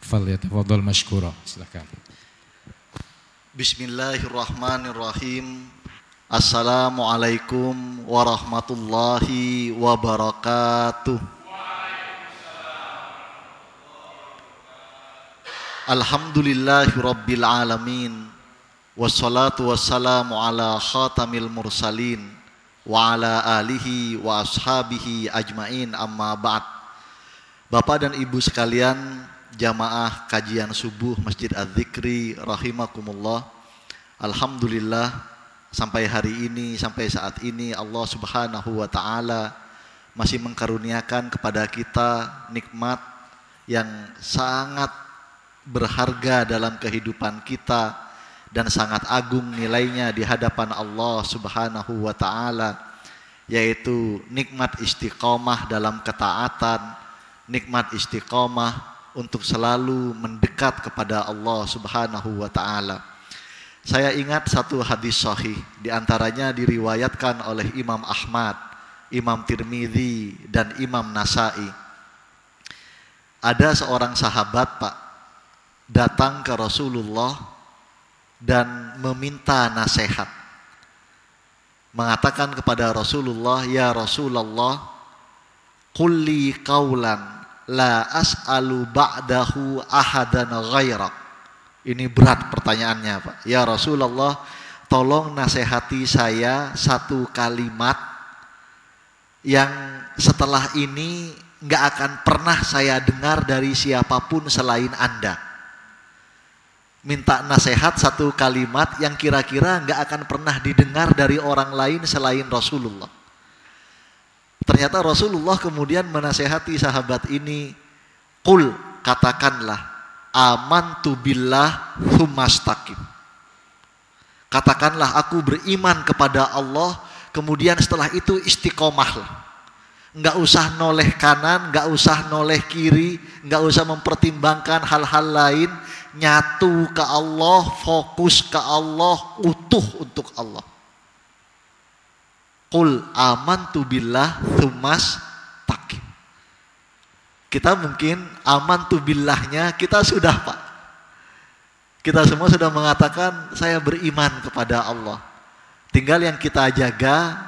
Falyatafadhal mashkura. Silakan. Bismillahirrahmanirrahim. Assalamualaikum warahmatullahi wabarakatuh. Alhamdulillahirabbil alamin. Wassalatu wassalamu ala khatamil mursalin wa ala alihi wa ashabihi ajmain, amma ba'd. Bapak dan Ibu sekalian, jamaah kajian subuh Masjid Az-Zikri rahimakumullah. Alhamdulillah sampai hari ini, sampai saat ini Allah Subhanahu wa taala masih mengkaruniakan kepada kita nikmat yang sangat berharga dalam kehidupan kita dan sangat agung nilainya di hadapan Allah Subhanahu wa taala, yaitu nikmat istiqomah dalam ketaatan, nikmat istiqomah untuk selalu mendekat kepada Allah Subhanahu wa taala. Saya ingat satu hadis sahih, di antaranya diriwayatkan oleh Imam Ahmad, Imam Tirmidzi dan Imam Nasai. Ada seorang sahabat, Pak, datang ke Rasulullah dan meminta nasihat. Mengatakan kepada Rasulullah, "Ya Rasulullah, qul li qaulan la as'alu ba'dahu ahadan ghairak." Ini berat pertanyaannya, Pak. "Ya Rasulullah, tolong nasihati saya satu kalimat yang setelah ini nggak akan pernah saya dengar dari siapapun selain Anda." Minta nasihat satu kalimat yang kira-kira nggak akan pernah didengar dari orang lain selain Rasulullah. Ternyata Rasulullah kemudian menasehati sahabat ini, "Qul," katakanlah, "amantu billah tsumastaqim." Katakanlah, aku beriman kepada Allah, kemudian setelah itu istiqomahlah. Nggak usah noleh kanan, nggak usah noleh kiri, nggak usah mempertimbangkan hal-hal lain. Nyatu ke Allah, fokus ke Allah, utuh untuk Allah. Qul amantu billah tsumastaqim. Kita mungkin amantu billahnya kita sudah, Pak. Kita semua sudah mengatakan saya beriman kepada Allah. Tinggal yang kita jaga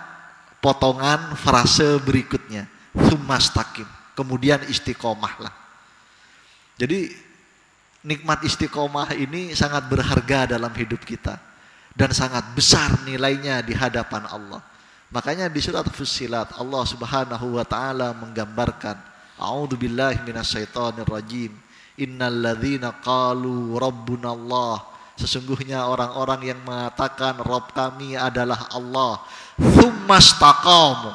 potongan frase berikutnya, tsumastaqim. Kemudian istiqomahlah. Jadi nikmat istiqomah ini sangat berharga dalam hidup kita dan sangat besar nilainya di hadapan Allah. Makanya di surat Fussilat Allah Subhanahu wa taala menggambarkan, "A'udzubillahi minasyaitonirrajim. Innalladzina qalu rabbunallah." Sesungguhnya orang-orang yang mengatakan Rabb kami adalah Allah, tsumastaqamu.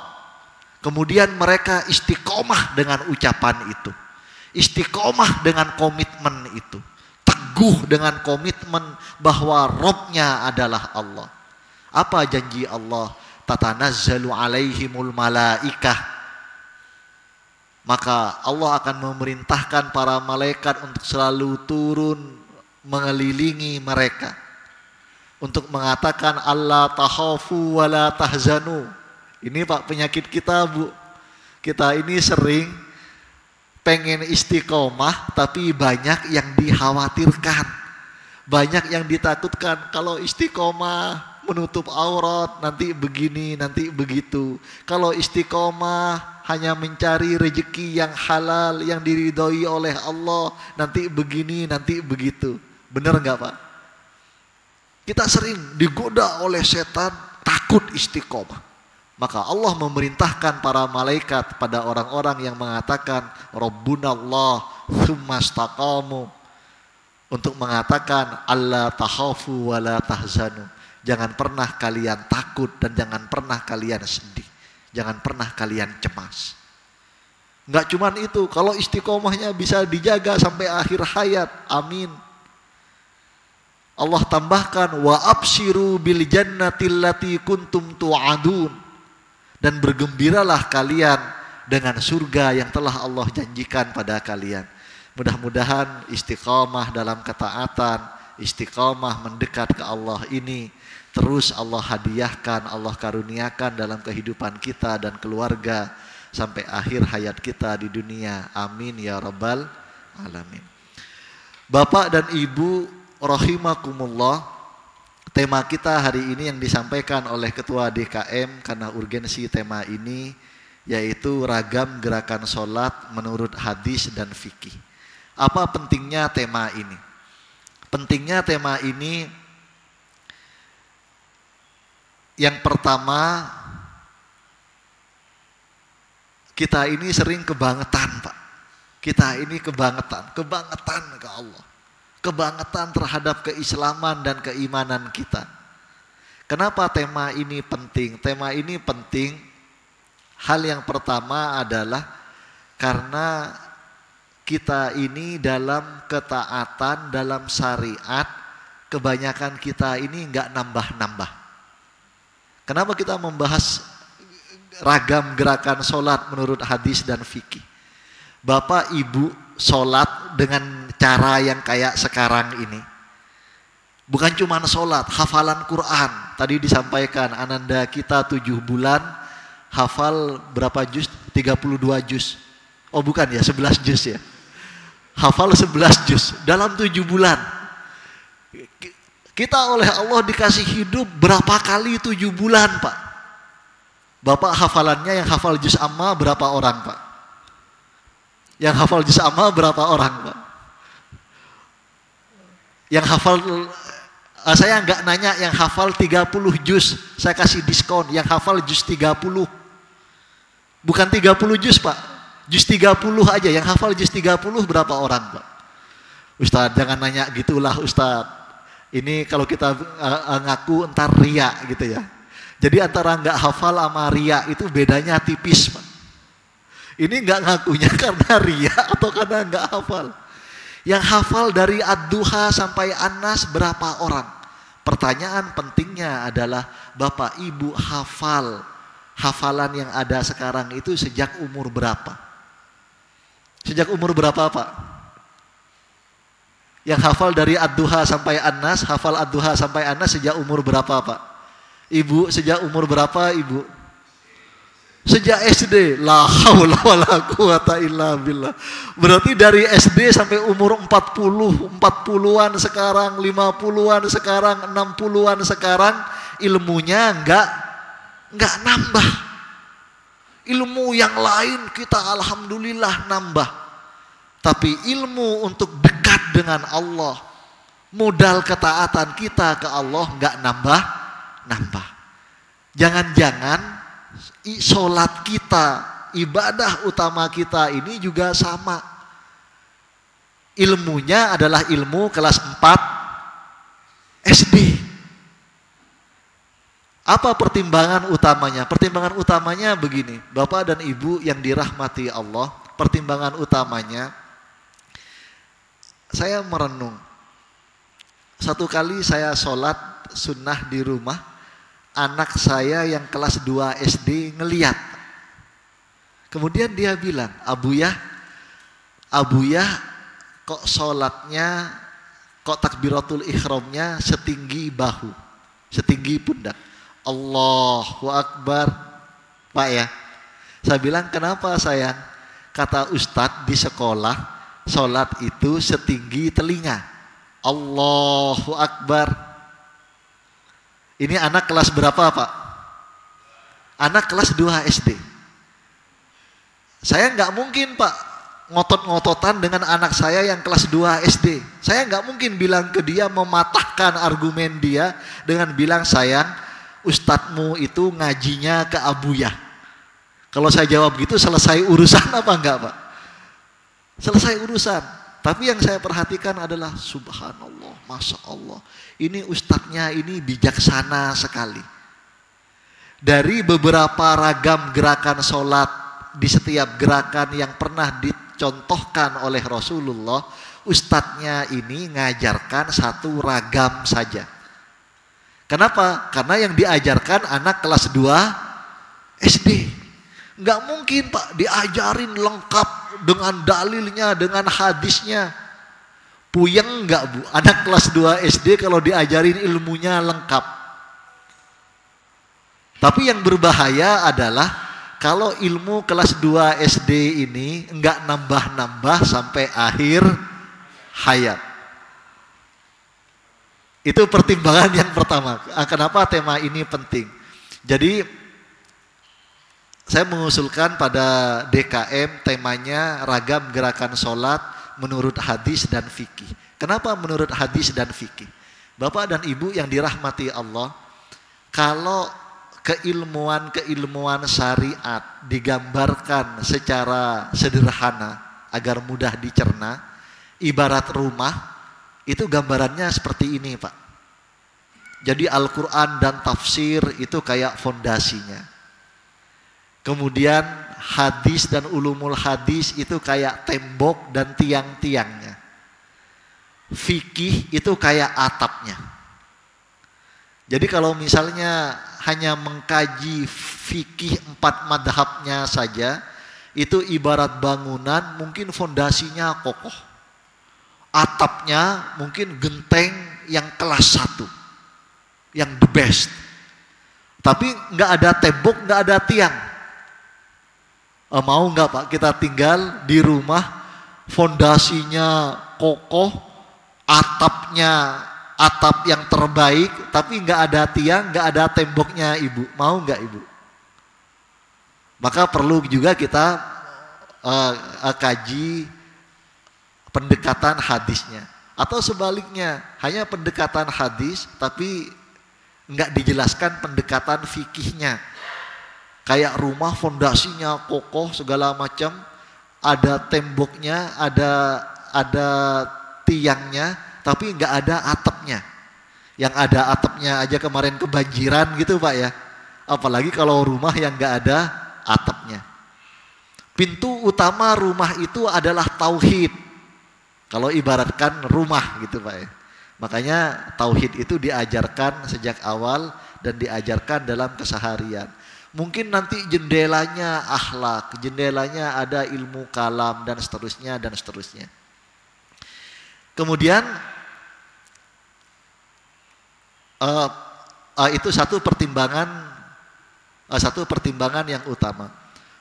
Kemudian mereka istiqomah dengan ucapan itu. Istiqomah dengan komitmen itu. Teguh dengan komitmen bahwa Rabb-nya adalah Allah. Apa janji Allah? Tatanazzalu alaihimul malaikah. Maka Allah akan memerintahkan para malaikat untuk selalu turun mengelilingi mereka. Untuk mengatakan alla takhafu wa la tahzanu. Ini, Pak, penyakit kita, Bu. Kita ini sering pengen istiqomah tapi banyak yang dikhawatirkan, banyak yang ditakutkan. Kalau istiqomah menutup aurat nanti begini, nanti begitu. Kalau istiqomah hanya mencari rezeki yang halal, yang diridhoi oleh Allah, nanti begini, nanti begitu. Benar nggak, Pak? Kita sering digoda oleh setan, takut istiqomah. Maka Allah memerintahkan para malaikat pada orang-orang yang mengatakan Rabbunallah tsumastaqamu untuk mengatakan alla takhafu wa la tahzanu. Jangan pernah kalian takut dan jangan pernah kalian sedih. Jangan pernah kalian cemas. Enggak cuman itu, kalau istiqomahnya bisa dijaga sampai akhir hayat, amin. Allah tambahkan wa absyiru bil jannati allati kuntum tu'adun. Dan bergembiralah kalian dengan surga yang telah Allah janjikan pada kalian. Mudah-mudahan istiqamah dalam ketaatan, istiqamah mendekat ke Allah ini terus Allah hadiahkan, Allah karuniakan dalam kehidupan kita dan keluarga sampai akhir hayat kita di dunia. Amin ya rabbal alamin. Bapak dan Ibu rahimakumullah, tema kita hari ini yang disampaikan oleh Ketua DKM karena urgensi tema ini, yaitu ragam gerakan sholat menurut hadis dan fikih. Apa pentingnya tema ini? Pentingnya tema ini, yang pertama, kita ini sering kebangetan, Pak. Kita ini kebangetan ke Allah. Kebangetan terhadap keislaman dan keimanan kita. Kenapa tema ini penting? Tema ini penting, hal yang pertama adalah karena kita ini dalam ketaatan, dalam syariat, kebanyakan kita ini nggak nambah-nambah. Kenapa kita membahas ragam gerakan sholat menurut hadis dan fikih? Bapak Ibu sholat dengan cara yang kayak sekarang ini. Bukan cuma sholat, hafalan Quran. Tadi disampaikan ananda kita 7 bulan hafal berapa juz? 32 juz. Oh bukan ya, 11 juz ya. Hafal 11 juz dalam 7 bulan. Kita oleh Allah dikasih hidup berapa kali 7 bulan, Pak? Bapak hafalannya yang hafal juz amma berapa orang, Pak? Yang hafal juz amma berapa orang, Pak? Yang hafal, saya nggak nanya yang hafal 30 juz, saya kasih diskon. Yang hafal juz 30. Bukan 30 juz, Pak. Juz 30 aja. Yang hafal juz 30 berapa orang, Pak? Ustadz, jangan nanya gitulah, Ustadz. Ini kalau kita ngaku entar ria gitu ya. Jadi antara nggak hafal sama ria itu bedanya tipis, Pak. Ini nggak ngakunya karena ria atau karena nggak hafal. Yang hafal dari Ad-Duha sampai An-Nas berapa orang? Pertanyaan pentingnya adalah Bapak Ibu hafal hafalan yang ada sekarang itu sejak umur berapa? Sejak umur berapa, Pak? Yang hafal dari Ad-Duha sampai An-Nas, hafal Ad-Duha sampai An-Nas sejak umur berapa, Pak? Ibu sejak umur berapa, Ibu? Sejak SD. La haula wala quwata illa billah. Berarti dari SD sampai umur 40-an sekarang, 50-an sekarang, 60-an sekarang, ilmunya enggak nambah. Ilmu yang lain kita alhamdulillah nambah. Tapi ilmu untuk dekat dengan Allah, modal ketaatan kita ke Allah enggak nambah. Jangan-jangan sholat kita, ibadah utama kita ini juga sama. Ilmunya adalah ilmu kelas 4 SD. Apa pertimbangan utamanya? Pertimbangan utamanya begini, Bapak dan Ibu yang dirahmati Allah, pertimbangan utamanya, saya merenung. Satu kali saya sholat sunnah di rumah, anak saya yang kelas 2 SD ngeliat. Kemudian dia bilang, Abuya kok sholatnya, kok takbiratul ihramnya setinggi bahu, setinggi pundak. Allahu Akbar, Pak ya. Saya bilang, kenapa sayang? Kata Ustadz di sekolah, sholat itu setinggi telinga. Allahu Akbar. Ini anak kelas berapa, Pak? Anak kelas 2 SD. Saya nggak mungkin, Pak, ngotot-ngototan dengan anak saya yang kelas 2 SD. Saya nggak mungkin bilang ke dia, mematahkan argumen dia dengan bilang, sayang, ustadzmu itu ngajinya ke Abuya. Kalau saya jawab gitu, selesai urusan apa enggak, Pak? Selesai urusan. Tapi yang saya perhatikan adalah subhanallah, masya Allah. Ini ustadznya ini bijaksana sekali. Dari beberapa ragam gerakan sholat, di setiap gerakan yang pernah dicontohkan oleh Rasulullah, ustadznya ini ngajarkan satu ragam saja. Kenapa? Karena yang diajarkan anak kelas 2 SD. Nggak mungkin, Pak, diajarin lengkap dengan dalilnya, dengan hadisnya. Puyeng nggak, Bu? Anak kelas 2 SD kalau diajarin ilmunya lengkap. Tapi yang berbahaya adalah kalau ilmu kelas 2 SD ini nggak nambah-nambah sampai akhir hayat. Itu pertimbangan yang pertama. Kenapa tema ini penting? Jadi saya mengusulkan pada DKM temanya ragam gerakan sholat menurut hadis dan fikih. Kenapa menurut hadis dan fikih? Bapak dan Ibu yang dirahmati Allah, kalau keilmuan syariat digambarkan secara sederhana agar mudah dicerna, ibarat rumah, itu gambarannya seperti ini Pak. Jadi Al-Quran dan tafsir itu kayak fondasinya. Kemudian hadis dan ulumul hadis itu kayak tembok dan tiang-tiangnya. Fikih itu kayak atapnya. Jadi kalau misalnya hanya mengkaji fikih 4 madhabnya saja, itu ibarat bangunan mungkin fondasinya kokoh. Atapnya mungkin genteng yang kelas 1, yang the best. Tapi nggak ada tembok, nggak ada tiang. Mau nggak Pak kita tinggal di rumah fondasinya kokoh, atapnya atap yang terbaik, tapi nggak ada tiang, nggak ada temboknya Ibu. Mau nggak Ibu? Maka perlu juga kita kaji pendekatan hadisnya. Atau sebaliknya, hanya pendekatan hadis tapi nggak dijelaskan pendekatan fikihnya. Kayak rumah fondasinya kokoh segala macam, ada temboknya, ada tiangnya, tapi nggak ada atapnya. Yang ada atapnya aja kemarin kebanjiran gitu Pak ya. Apalagi kalau rumah yang nggak ada atapnya. Pintu utama rumah itu adalah tauhid. Kalau ibaratkan rumah gitu Pak ya. Makanya tauhid itu diajarkan sejak awal dan diajarkan dalam keseharian. Mungkin nanti jendelanya akhlak, jendelanya ada ilmu kalam dan seterusnya dan seterusnya. Kemudian itu satu pertimbangan yang utama.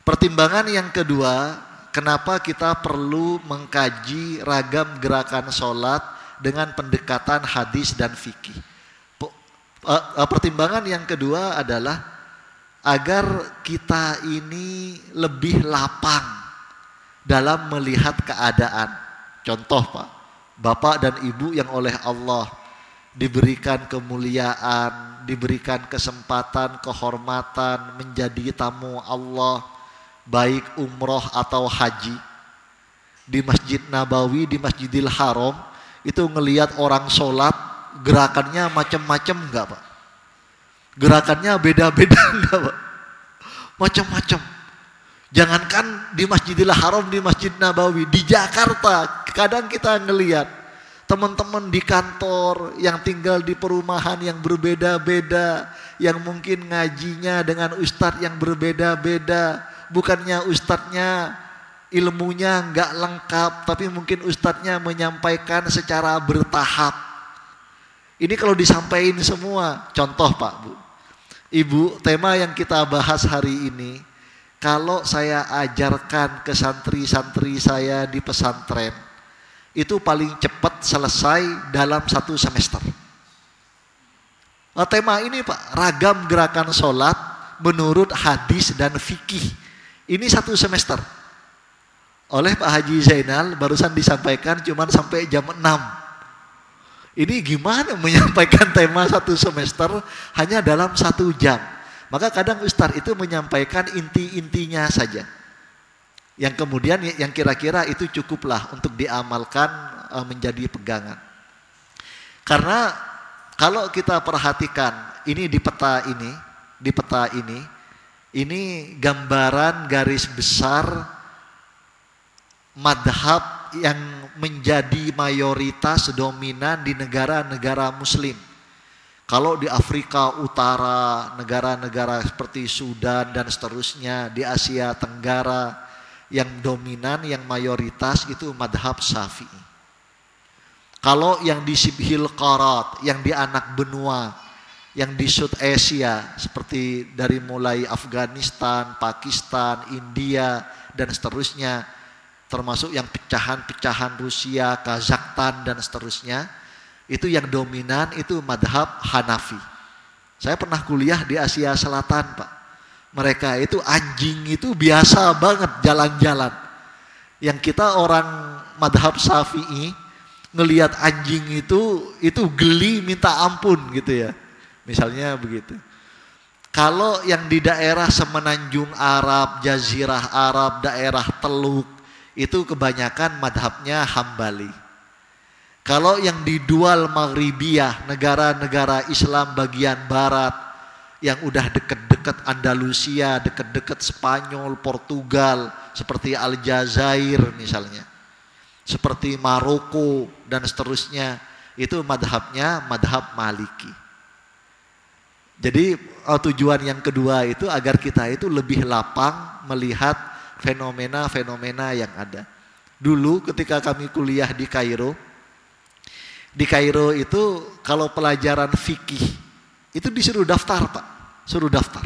Pertimbangan yang kedua, kenapa kita perlu mengkaji ragam gerakan sholat dengan pendekatan hadis dan fikih. Pertimbangan yang kedua adalah agar kita ini lebih lapang dalam melihat keadaan. Contoh Pak, Bapak dan Ibu yang oleh Allah diberikan kemuliaan, diberikan kesempatan, kehormatan menjadi tamu Allah, baik umroh atau haji. Di Masjid Nabawi, di Masjidil Haram, itu ngelihat orang sholat, gerakannya macam-macam enggak Pak? Gerakannya beda-beda enggak Pak? Macam-macam. Jangankan di Masjidil Haram, di Masjid Nabawi, di Jakarta kadang kita ngelihat teman-teman di kantor yang tinggal di perumahan yang berbeda-beda, yang mungkin ngajinya dengan ustadz yang berbeda-beda. Bukannya ustadznya ilmunya enggak lengkap, tapi mungkin ustadznya menyampaikan secara bertahap. Ini kalau disampaikan semua, contoh Pak Bu, Ibu, tema yang kita bahas hari ini, kalau saya ajarkan ke santri-santri saya di pesantren, itu paling cepat selesai dalam 1 semester. Tema ini Pak, ragam gerakan sholat menurut hadis dan fikih. Ini 1 semester. Oleh Pak Haji Zainal barusan disampaikan cuman sampai jam 6. Ini gimana menyampaikan tema 1 semester hanya dalam 1 jam. Maka kadang Ustadz itu menyampaikan inti-intinya saja. Yang kemudian yang kira-kira itu cukuplah untuk diamalkan menjadi pegangan. Karena kalau kita perhatikan ini di peta ini gambaran garis besar madhab yang menjadi mayoritas dominan di negara-negara muslim. Kalau di Afrika Utara, negara-negara seperti Sudan dan seterusnya, di Asia Tenggara, yang dominan, yang mayoritas itu madhab Syafi'i. Kalau yang di Sibhil Qarat, yang di anak benua, yang di South Asia, seperti dari mulai Afghanistan, Pakistan, India, dan seterusnya, termasuk yang pecahan-pecahan Rusia, Kazakhstan dan seterusnya, Itu yang dominan itu madhab Hanafi. Saya pernah kuliah di Asia Selatan, Pak. Mereka itu anjing itu biasa banget jalan-jalan. Yang kita orang madhab Syafi'i ngelihat anjing itu geli minta ampun gitu ya. Misalnya begitu. Kalau yang di daerah Semenanjung Arab, Jazirah Arab, daerah Teluk, itu kebanyakan madhabnya Hambali. Kalau yang di Dual Maghribiyah, negara-negara Islam bagian barat, yang udah deket-deket Andalusia, deket-deket Spanyol, Portugal, seperti Aljazair misalnya, seperti Maroko dan seterusnya, itu madhabnya madhab Maliki. Jadi tujuan yang kedua itu agar kita itu lebih lapang melihat fenomena-fenomena yang ada. Dulu ketika kami kuliah di Kairo itu kalau pelajaran fikih itu disuruh daftar, Pak, suruh daftar.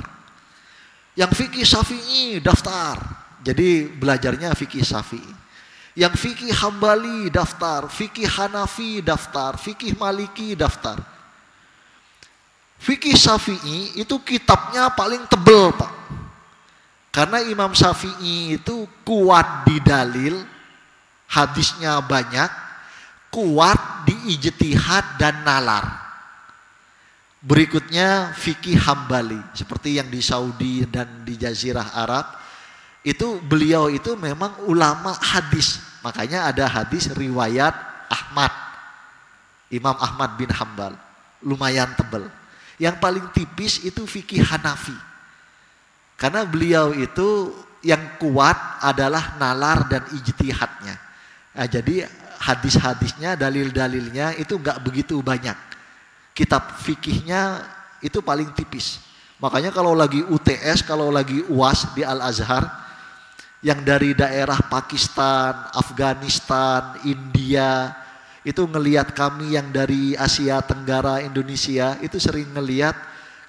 Yang fikih Syafi'i daftar, jadi belajarnya fikih Syafi'i. Yang fikih Hambali daftar, fikih Hanafi daftar, fikih Maliki daftar. Fikih Syafi'i itu kitabnya paling tebel, Pak. Karena Imam Syafi'i itu kuat di dalil, hadisnya banyak, kuat di ijtihad dan nalar. Berikutnya fikih Hambali, seperti yang di Saudi dan di Jazirah Arab. Itu beliau itu memang ulama hadis. Makanya ada hadis riwayat Ahmad, Imam Ahmad bin Hambal, lumayan tebel. Yang paling tipis itu fikih Hanafi. Karena beliau itu yang kuat adalah nalar dan ijtihadnya. Nah, jadi hadis-hadisnya, dalil-dalilnya itu enggak begitu banyak. Kitab fikihnya itu paling tipis. Makanya kalau lagi UTS, kalau lagi UAS di Al-Azhar, yang dari daerah Pakistan, Afghanistan, India, itu ngelihat kami yang dari Asia Tenggara, Indonesia, itu sering ngelihat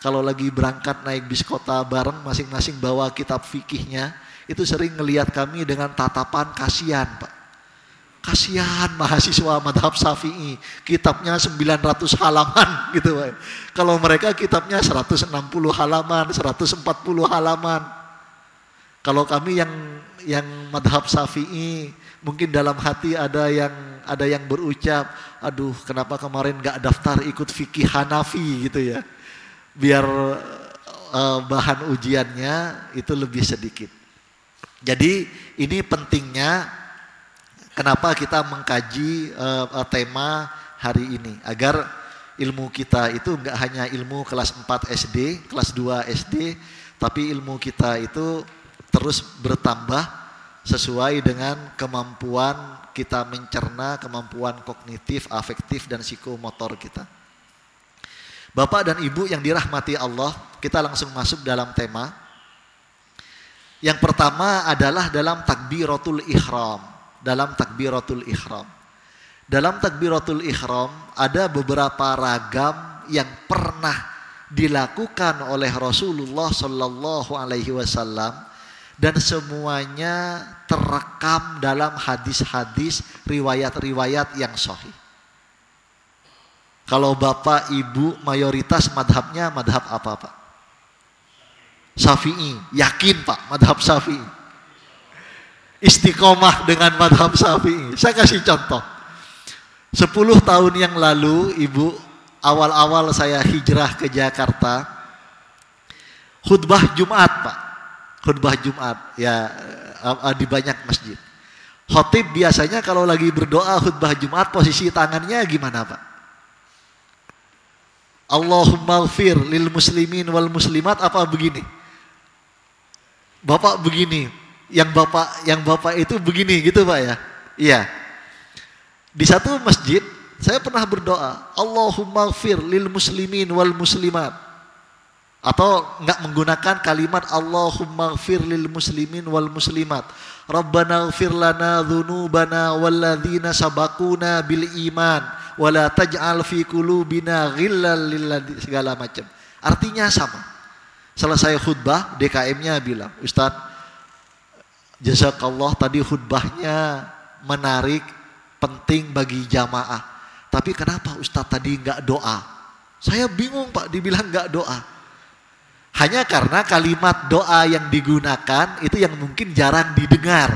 kalau lagi berangkat naik bis kota bareng, masing-masing bawa kitab fikihnya, itu sering ngelihat kami dengan tatapan kasihan, Pak. Kasihan mahasiswa madhab Syafi'i, kitabnya 900 halaman gitu, Pak. Kalau mereka kitabnya 160 halaman, 140 halaman. Kalau kami yang madhab Syafi'i, mungkin dalam hati ada yang berucap, aduh kenapa kemarin gak daftar ikut fikih Hanafi gitu ya, biar bahan ujiannya itu lebih sedikit. Jadi ini pentingnya kenapa kita mengkaji tema hari ini, agar ilmu kita itu gak hanya ilmu kelas 4 SD, kelas 2 SD, tapi ilmu kita itu terus bertambah sesuai dengan kemampuan kita mencerna, kemampuan kognitif, afektif, dan psikomotor kita. Bapak dan Ibu yang dirahmati Allah, kita langsung masuk dalam tema. Yang pertama adalah dalam takbiratul ihram. Dalam takbiratul ihram. Dalam takbiratul ihram ada beberapa ragam yang pernah dilakukan oleh Rasulullah Sallallahu Alaihi Wasallam. Dan semuanya terekam dalam hadis-hadis, riwayat-riwayat yang sahih. Kalau Bapak Ibu mayoritas madhabnya madhab apa, Pak? Syafi'i. Yakin, Pak, madhab Syafi'i. Istiqomah dengan madhab Syafi'i. Saya kasih contoh. 10 tahun yang lalu, Ibu, awal-awal saya hijrah ke Jakarta, khutbah Jumat, Pak. Khutbah Jumat ya di banyak masjid. Khotib biasanya kalau lagi berdoa khutbah Jumat posisi tangannya gimana, Pak? Allahumma ighfir lil muslimin wal muslimat, apa begini? Bapak begini, yang Bapak itu begini gitu, Pak ya? Iya. Di satu masjid saya pernah berdoa, Allahumma ighfir lil muslimin wal muslimat. Atau enggak menggunakan kalimat Allahumma ighfir lil muslimin wal muslimat. Rabbana ighfir lana dzunubana walladzina sabaquna bil iman wa la taj'al fi qulubina ghillal lil segala macam. Artinya sama. Selesai khutbah, DKM-nya bilang, Ustaz, jazakallah, tadi khutbahnya menarik, penting bagi jamaah. Tapi kenapa Ustadz tadi nggak doa? Saya bingung Pak, dibilang nggak doa. Hanya karena kalimat doa yang digunakan itu yang mungkin jarang didengar.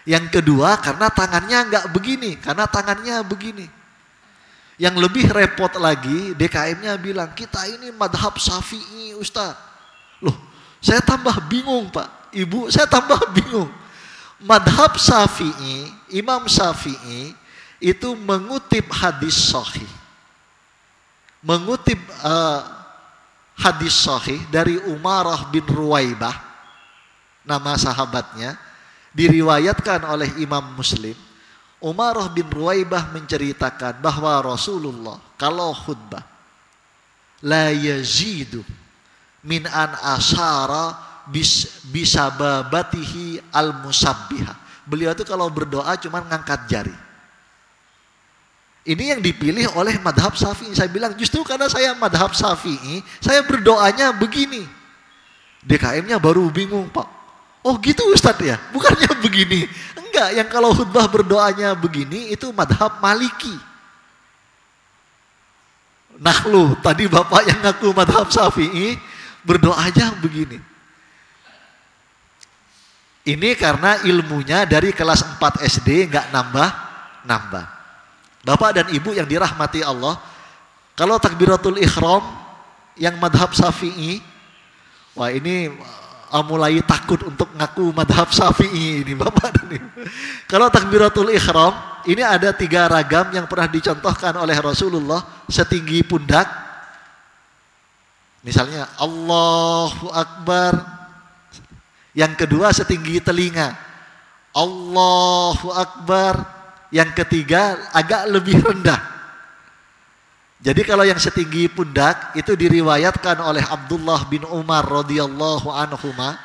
Yang kedua karena tangannya nggak begini, karena tangannya begini. Yang lebih repot lagi, DKM-nya bilang kita ini madhab Syafi'i Ustadz. Loh, saya tambah bingung Pak, Ibu, saya tambah bingung. Madhab Syafi'i, Imam Syafi'i itu mengutip hadis sahih. Mengutip hadis sahih dari Umarah bin Ruwaibah, nama sahabatnya, diriwayatkan oleh Imam Muslim. Umarah bin Ruwaibah menceritakan bahwa Rasulullah kalau khutbah la yazidu min an asyara bisababatihi al-musabbihah. Beliau itu kalau berdoa cuma ngangkat jari. Ini yang dipilih oleh madhab Syafi'i. Saya bilang justru karena saya madhab Syafi'i, saya berdoanya begini. DKM-nya baru bingung Pak. Oh gitu Ustadz ya, bukannya begini. Enggak, yang kalau khutbah berdoanya begini itu madhab Maliki. Nah lu, tadi Bapak yang ngaku madhab Syafi'i berdoanya begini. Ini karena ilmunya dari kelas 4 SD enggak nambah. Bapak dan Ibu yang dirahmati Allah, kalau takbiratul ihram yang madhab Syafi'i, wah ini mulai takut untuk ngaku madhab Syafi'i ini Bapak dan Ibu. Kalau takbiratul ihram, ini ada 3 ragam yang pernah dicontohkan oleh Rasulullah setinggi pundak. Misalnya Allahu Akbar. Yang kedua setinggi telinga. Allahu Akbar. Yang ketiga agak lebih rendah. Jadi kalau yang setinggi pundak itu diriwayatkan oleh Abdullah bin Umar radhiyallahu anhuma.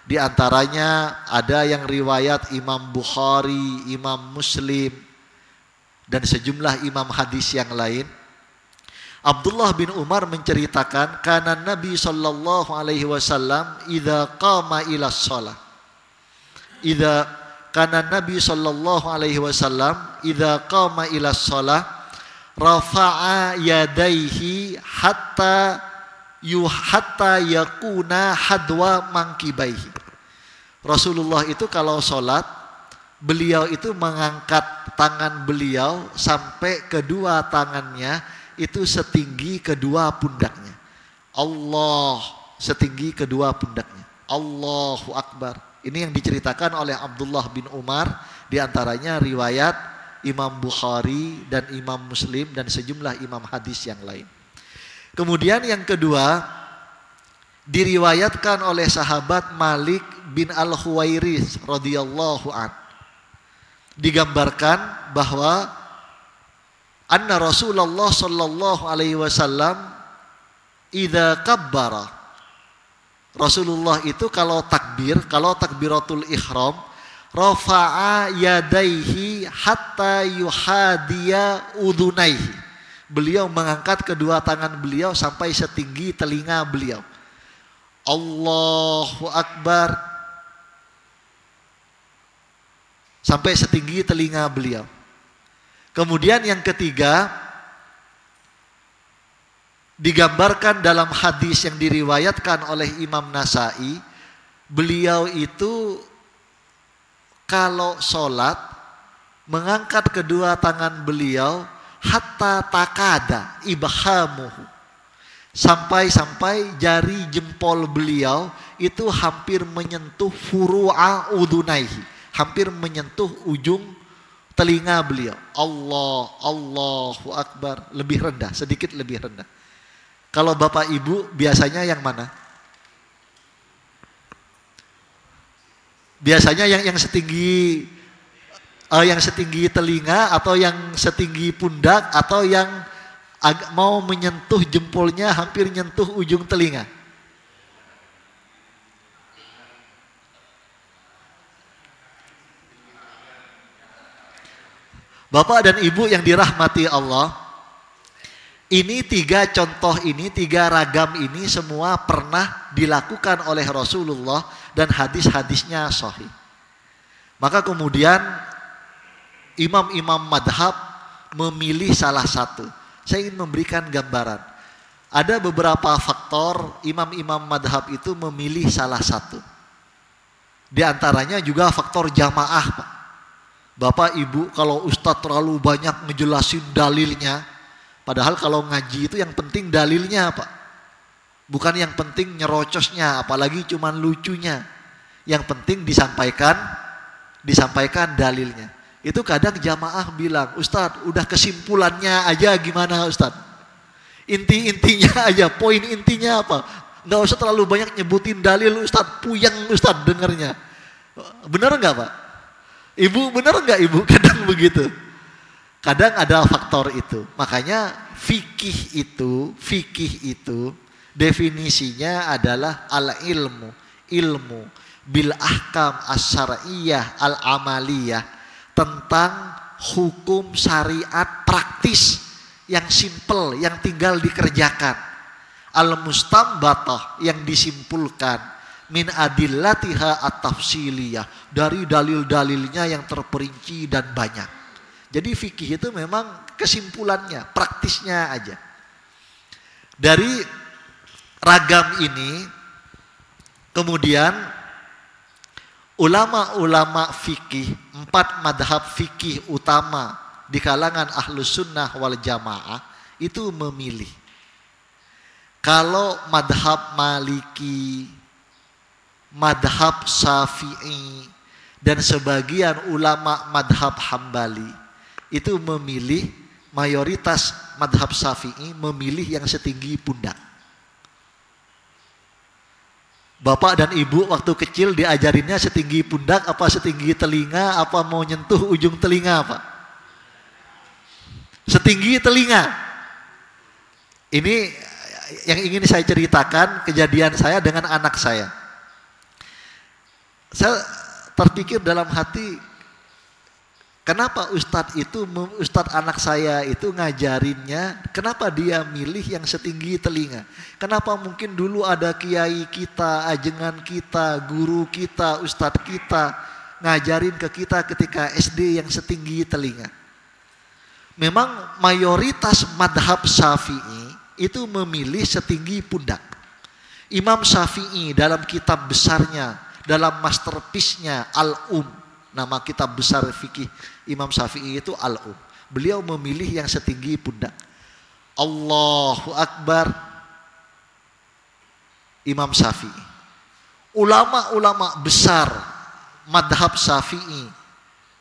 Di antaranya ada yang riwayat Imam Bukhari, Imam Muslim, dan sejumlah imam hadis yang lain. Abdullah bin Umar menceritakan kana Nabi sallallahu alaihi wasallam idza qama ila shalah. Karena Nabi sallallahu alaihi wasallam idza qama ila shalah rafa'a yadaihi hatta yakuna hadwa mankibaihi. Rasulullah itu kalau sholat, beliau itu mengangkat tangan beliau sampai kedua tangannya itu setinggi kedua pundaknya. Allah, setinggi kedua pundaknya. Allahu Akbar. Ini yang diceritakan oleh Abdullah bin Umar, diantaranya riwayat Imam Bukhari dan Imam Muslim dan sejumlah imam hadis yang lain. Kemudian yang kedua, diriwayatkan oleh sahabat Malik bin Al-Huwairits radhiyallahu an. Digambarkan bahwa anna Rasulullah sallallahu alaihi wasallam idza kabbara, Rasulullah itu kalau takbiratul ihram, rafa'a yadaihi hatta yuhadiya udunaihi. Beliau mengangkat kedua tangan beliau sampai setinggi telinga beliau. Allahu Akbar. Sampai setinggi telinga beliau. Kemudian yang ketiga, digambarkan dalam hadis yang diriwayatkan oleh Imam Nasai, beliau itu kalau sholat mengangkat kedua tangan beliau hatta takada ibhamuhu, sampai jari jempol beliau itu hampir menyentuh furu'a udunaihi, hampir menyentuh ujung telinga beliau. Allahu Akbar, lebih rendah, sedikit lebih rendah. Kalau Bapak Ibu biasanya yang mana? Biasanya yang setinggi telinga, atau yang setinggi pundak, atau yang mau menyentuh jempolnya hampir nyentuh ujung telinga? Bapak dan Ibu yang dirahmati Allah, ini 3 contoh ini, 3 ragam ini semua pernah dilakukan oleh Rasulullah dan hadis-hadisnya sahih. Maka kemudian imam-imam madhab memilih salah satu. Saya ingin memberikan gambaran. Ada beberapa faktor imam-imam madhab itu memilih salah satu. Di antaranya juga faktor jamaah, Pak. Bapak Ibu, kalau Ustadz terlalu banyak ngejelasin dalilnya, padahal kalau ngaji itu yang penting dalilnya, Pak. Bukan yang penting nyerocosnya, apalagi cuman lucunya. Yang penting disampaikan dalilnya. Itu kadang jamaah bilang, Ustadz udah kesimpulannya aja gimana Ustadz? Inti-intinya aja, poin intinya apa? Nggak usah terlalu banyak nyebutin dalil Ustadz, puyeng Ustadz dengernya. Bener nggak Pak? Ibu bener nggak Ibu? Kadang begitu. Kadang ada faktor itu. Makanya fikih itu definisinya adalah ilmu bil ahkam as-syar'iyyah al-amaliyah, tentang hukum syariat praktis yang simple, yang tinggal dikerjakan. Al-mustanbatah, yang disimpulkan, min adillatiha at-tafsiliyah, dari dalil-dalilnya yang terperinci dan banyak. Jadi fikih itu memang kesimpulannya, praktisnya aja. Dari ragam ini kemudian ulama-ulama fikih, 4 madhab fikih utama di kalangan ahlus sunnah wal jamaah itu memilih. Kalau madhab maliki, madhab syafi'i, dan sebagian ulama madhab hambali itu memilih, mayoritas madhab syafi'i memilih yang setinggi pundak. Bapak dan ibu waktu kecil diajarinnya setinggi pundak apa setinggi telinga, apa mau nyentuh ujung telinga Pak? Setinggi telinga. Ini yang ingin saya ceritakan, kejadian saya dengan anak saya. Saya terpikir dalam hati, kenapa Ustadz anak saya itu ngajarinnya, kenapa dia milih yang setinggi telinga? Kenapa mungkin dulu ada kiai kita, ajengan kita, guru kita, Ustadz kita ngajarin ke kita ketika SD yang setinggi telinga? Memang mayoritas madhab syafi'i itu memilih setinggi pundak. Imam Syafi'i dalam kitab besarnya, dalam masterpiece-nya Al-Um, nama kitab besar fikih Imam Syafi'i itu Al-Um. Beliau memilih yang setinggi pundak. Allahu Akbar, Imam Syafi'i. Ulama-ulama besar madhab Syafi'i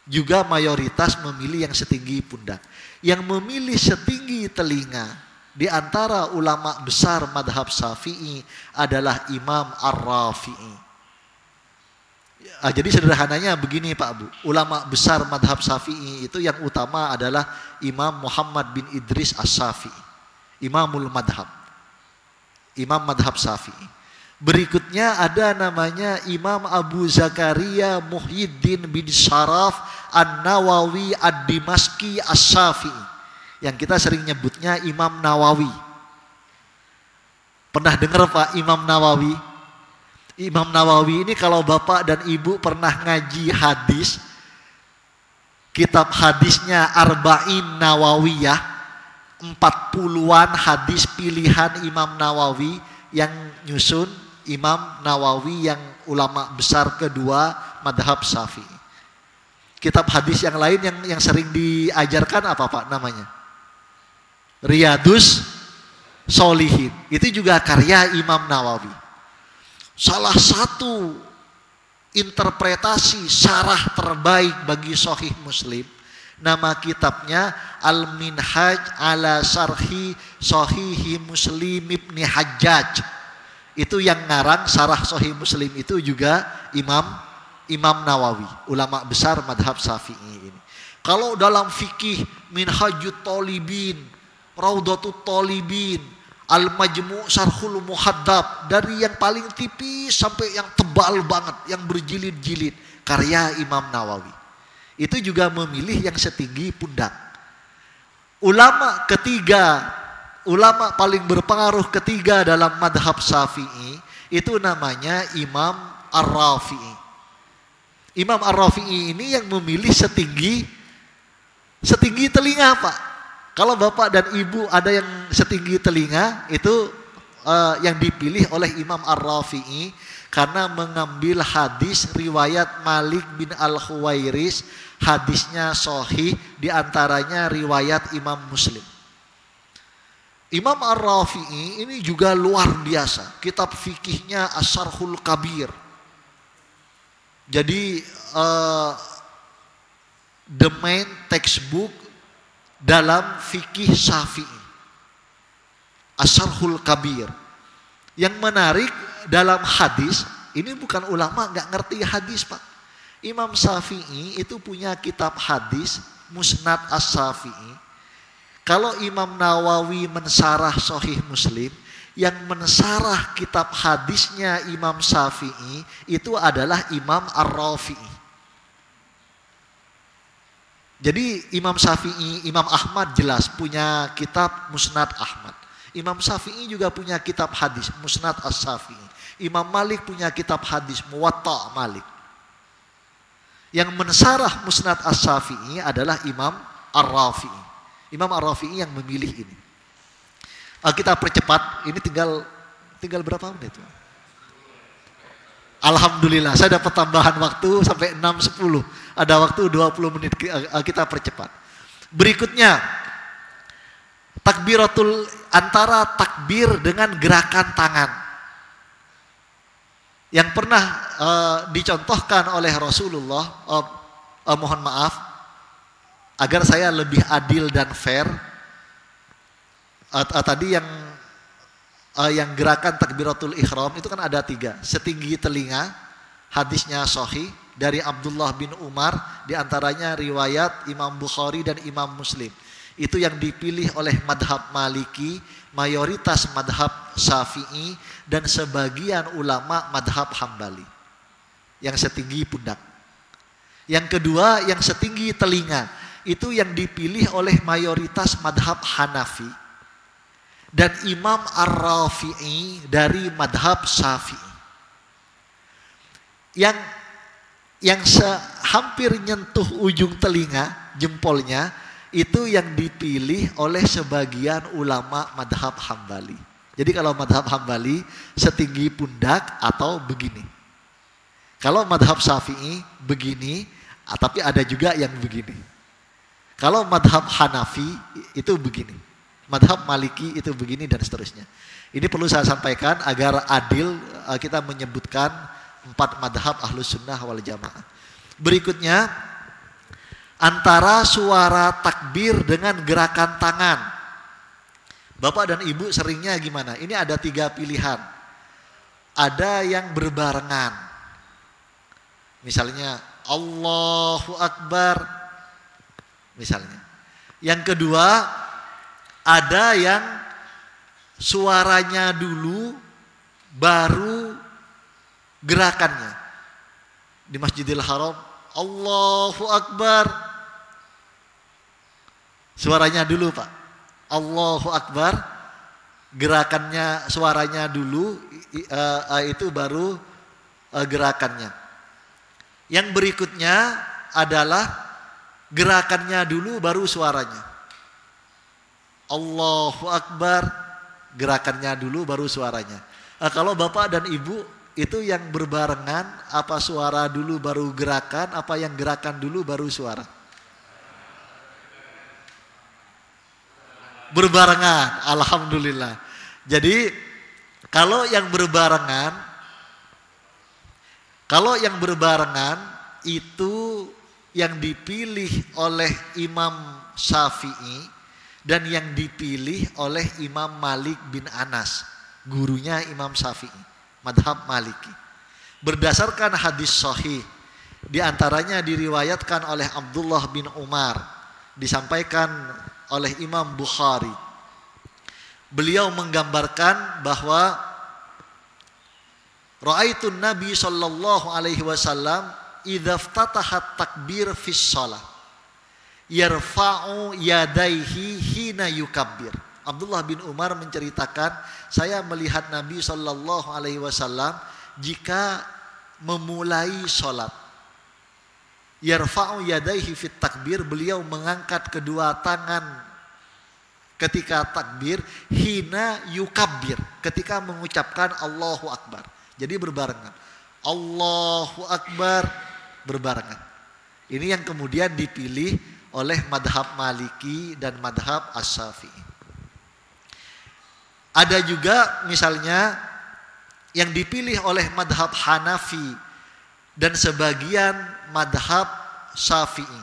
juga mayoritas memilih yang setinggi pundak. Yang memilih setinggi telinga di antara ulama besar madhab Syafi'i adalah Imam Ar-Rafi'i. Jadi sederhananya begini Pak Bu, ulama besar madhab Syafi'i itu yang utama adalah Imam Muhammad bin Idris As-Syafi'i, Imamul Madhab, Imam madhab Syafi'i. Berikutnya ada namanya Imam Abu Zakaria Muhyiddin bin Syaraf An-Nawawi Ad-Dimashqi As-Syafi'i, yang kita sering nyebutnya Imam Nawawi. Pernah dengar Pak Imam Nawawi? Imam Nawawi ini kalau Bapak dan Ibu pernah ngaji hadis, kitab hadisnya Arba'in Nawawiyah, 40-an hadis pilihan Imam Nawawi yang nyusun Imam Nawawi yang ulama besar kedua madhab Syafi'i. Kitab hadis yang lain yang sering diajarkan apa Pak namanya? Riyadus Sholihin. Itu juga karya Imam Nawawi. Salah satu interpretasi syarah terbaik bagi Sahih Muslim, nama kitabnya Al-Minhaj ala Syarhi Sahihi Muslim Ibni Hajjaj. Itu yang ngarang syarah Sahih Muslim itu juga Imam Nawawi, ulama besar madhab Syafi'i ini. Kalau dalam fikih Minhajut Talibin, Raudatut Talibin, Al-Majmu' Syarhul Muhaddab, dari yang paling tipis sampai yang tebal banget, yang berjilid-jilid, karya Imam Nawawi. Itu juga memilih yang setinggi pundak. Ulama ketiga, ulama paling berpengaruh ketiga dalam madhab Syafi'i itu namanya Imam Ar-Rafi'i. Imam Ar-Rafi'i ini yang memilih setinggi setinggi telinga Pak. Kalau Bapak dan Ibu ada yang setinggi telinga, itu yang dipilih oleh Imam Ar-Rafi'i karena mengambil hadis riwayat Malik bin Al-Huwairis, hadisnya sahih, diantaranya riwayat Imam Muslim. Imam Ar-Rafi'i ini juga luar biasa, kitab fikihnya As-Syarhul Kabir. Jadi the main textbook dalam fikih Syafi'i, As-Syarhul Kabir. Yang menarik dalam hadis, ini bukan ulama nggak ngerti hadis Pak. Imam Syafi'i itu punya kitab hadis Musnad As-Syafi'i. Kalau Imam Nawawi mensarah Sahih Muslim, yang mensarah kitab hadisnya Imam Syafi'i itu adalah Imam Ar-Rafi'i. Jadi Imam Syafi'i, Imam Ahmad jelas punya kitab Musnad Ahmad. Imam Syafi'i juga punya kitab hadis Musnad As-Syafi'i. Imam Malik punya kitab hadis Muwatta Malik. Yang mensarah Musnad As-Syafi'i adalah Imam Ar-Rafi'i. Imam Ar-Rafi'i yang memilih ini. Kita percepat, ini tinggal berapa menit? Alhamdulillah, saya dapat tambahan waktu sampai 6.10. Ada waktu 20 menit, kita percepat. Berikutnya, takbiratul, antara takbir dengan gerakan tangan. Yang pernah dicontohkan oleh Rasulullah, mohon maaf, agar saya lebih adil dan fair, tadi yang gerakan takbiratul ihram itu kan ada 3, setinggi telinga, hadisnya sahih dari Abdullah bin Umar, diantaranya riwayat Imam Bukhari dan Imam Muslim. Itu yang dipilih oleh madhab Maliki, mayoritas madhab Syafi'i, dan sebagian ulama madhab Hambali, yang setinggi pundak. Yang kedua, yang setinggi telinga, itu yang dipilih oleh mayoritas madhab Hanafi dan Imam Ar-Rafi'i dari madhab Syafi'i. Yang hampir nyentuh ujung telinga, jempolnya, itu yang dipilih oleh sebagian ulama madhab Hambali. Jadi kalau madhab Hambali setinggi pundak atau begini. Kalau madhab Syafi'i begini, tapi ada juga yang begini. Kalau madhab Hanafi itu begini, madhab Maliki itu begini, dan seterusnya. Ini perlu saya sampaikan agar adil, kita menyebutkan 4 madhab Ahlus Sunnah wal Jamaah. Berikutnya, antara suara takbir dengan gerakan tangan. Bapak dan Ibu seringnya gimana? Ini ada 3 pilihan. Ada yang berbarengan. Misalnya Allahu Akbar. Misalnya. Yang kedua, ada yang suaranya dulu baru gerakannya. Di Masjidil Haram, Allahu Akbar. Suaranya dulu Pak. Allahu Akbar. Gerakannya, suaranya dulu, itu baru gerakannya. Yang berikutnya adalah gerakannya dulu baru suaranya. Allahu Akbar, gerakannya dulu baru suaranya. Kalau Bapak dan Ibu itu yang berbarengan, apa suara dulu baru gerakan, apa yang gerakan dulu baru suara? Berbarengan, alhamdulillah. Jadi kalau yang berbarengan itu yang dipilih oleh Imam Syafi'i dan yang dipilih oleh Imam Malik bin Anas, gurunya Imam Syafi'i, madhab Maliki. Berdasarkan hadis sahih, diantaranya diriwayatkan oleh Abdullah bin Umar, disampaikan oleh Imam Bukhari. Beliau menggambarkan bahwa ra'aitun Nabi sallallahu alaihi wasallam idza ftatahat takbir fis shalah yarfa'u yadaihi hina yukabbir. Abdullah bin Umar menceritakan, saya melihat Nabi sallallahu alaihi wasallam jika memulai salat, yarfa'u yadaihi fit takbir, beliau mengangkat kedua tangan ketika takbir, hina yukabbir, ketika mengucapkan Allahu Akbar. Jadi berbarengan. Allahu Akbar berbarengan. Ini yang kemudian dipilih oleh madhab Maliki dan madhab As-Syafi'i. Ada juga misalnya yang dipilih oleh madhab Hanafi dan sebagian madhab Syafi'i.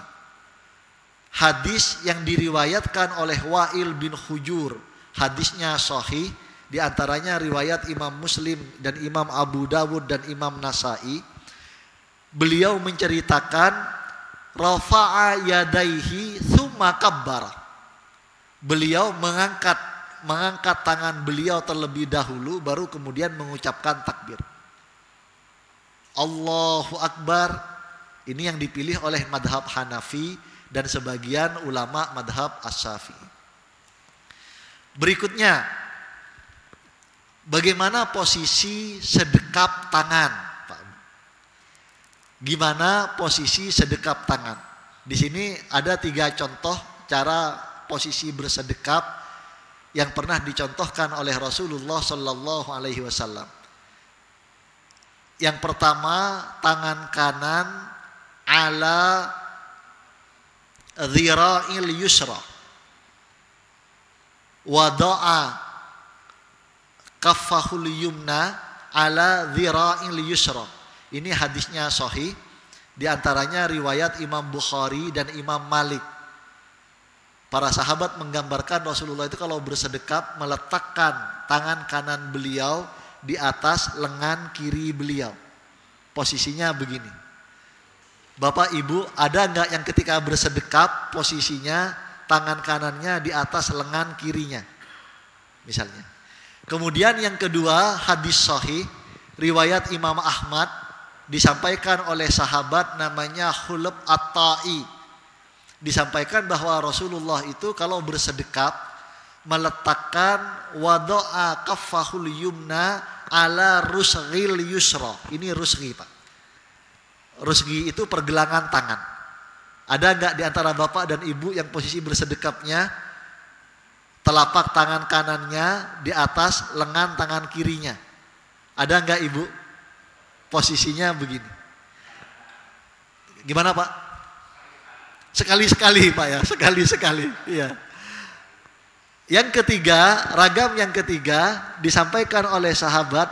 Hadis yang diriwayatkan oleh Wa'il bin Hujur, hadisnya sahih, diantaranya riwayat Imam Muslim dan Imam Abu Dawud dan Imam Nasai. Beliau menceritakan rafa'a yadaihi thumma kabbara. Beliau mengangkat tangan beliau terlebih dahulu, baru kemudian mengucapkan takbir. Allahu Akbar. Ini yang dipilih oleh madhab Hanafi dan sebagian ulama madhab As-Syafi'i. Berikutnya, bagaimana posisi sedekap tangan? Gimana posisi sedekap tangan? Di sini ada 3 contoh cara posisi bersedekap yang pernah dicontohkan oleh Rasulullah Sallallahu Alaihi Wasallam. Yang pertama, tangan kanan ala dhira'il yusra, wada'a kaffahul yumna ala dhira'il yusra. Ini hadisnya sahih, diantaranya riwayat Imam Bukhari dan Imam Malik. Para sahabat menggambarkan Rasulullah itu kalau bersedekap meletakkan tangan kanan beliau di atas lengan kiri beliau. Posisinya begini. Bapak Ibu, ada enggak yang ketika bersedekap posisinya tangan kanannya di atas lengan kirinya? Misalnya. Kemudian yang kedua, hadis sahih riwayat Imam Ahmad, disampaikan oleh sahabat namanya Khulab At-Ta'i. Disampaikan bahwa Rasulullah itu kalau bersedekap meletakkan wada'a kaffahul yumna ala rusghil yusra. Ini rusghi, Pak. Rusghi itu pergelangan tangan. Ada enggak di antara bapak dan ibu yang posisi bersedekapnya telapak tangan kanannya di atas lengan tangan kirinya? Ada enggak ibu? Posisinya begini. Gimana Pak? Sekali-sekali Pak ya, sekali-sekali. Iya. Yang ketiga, ragam yang ketiga disampaikan oleh sahabat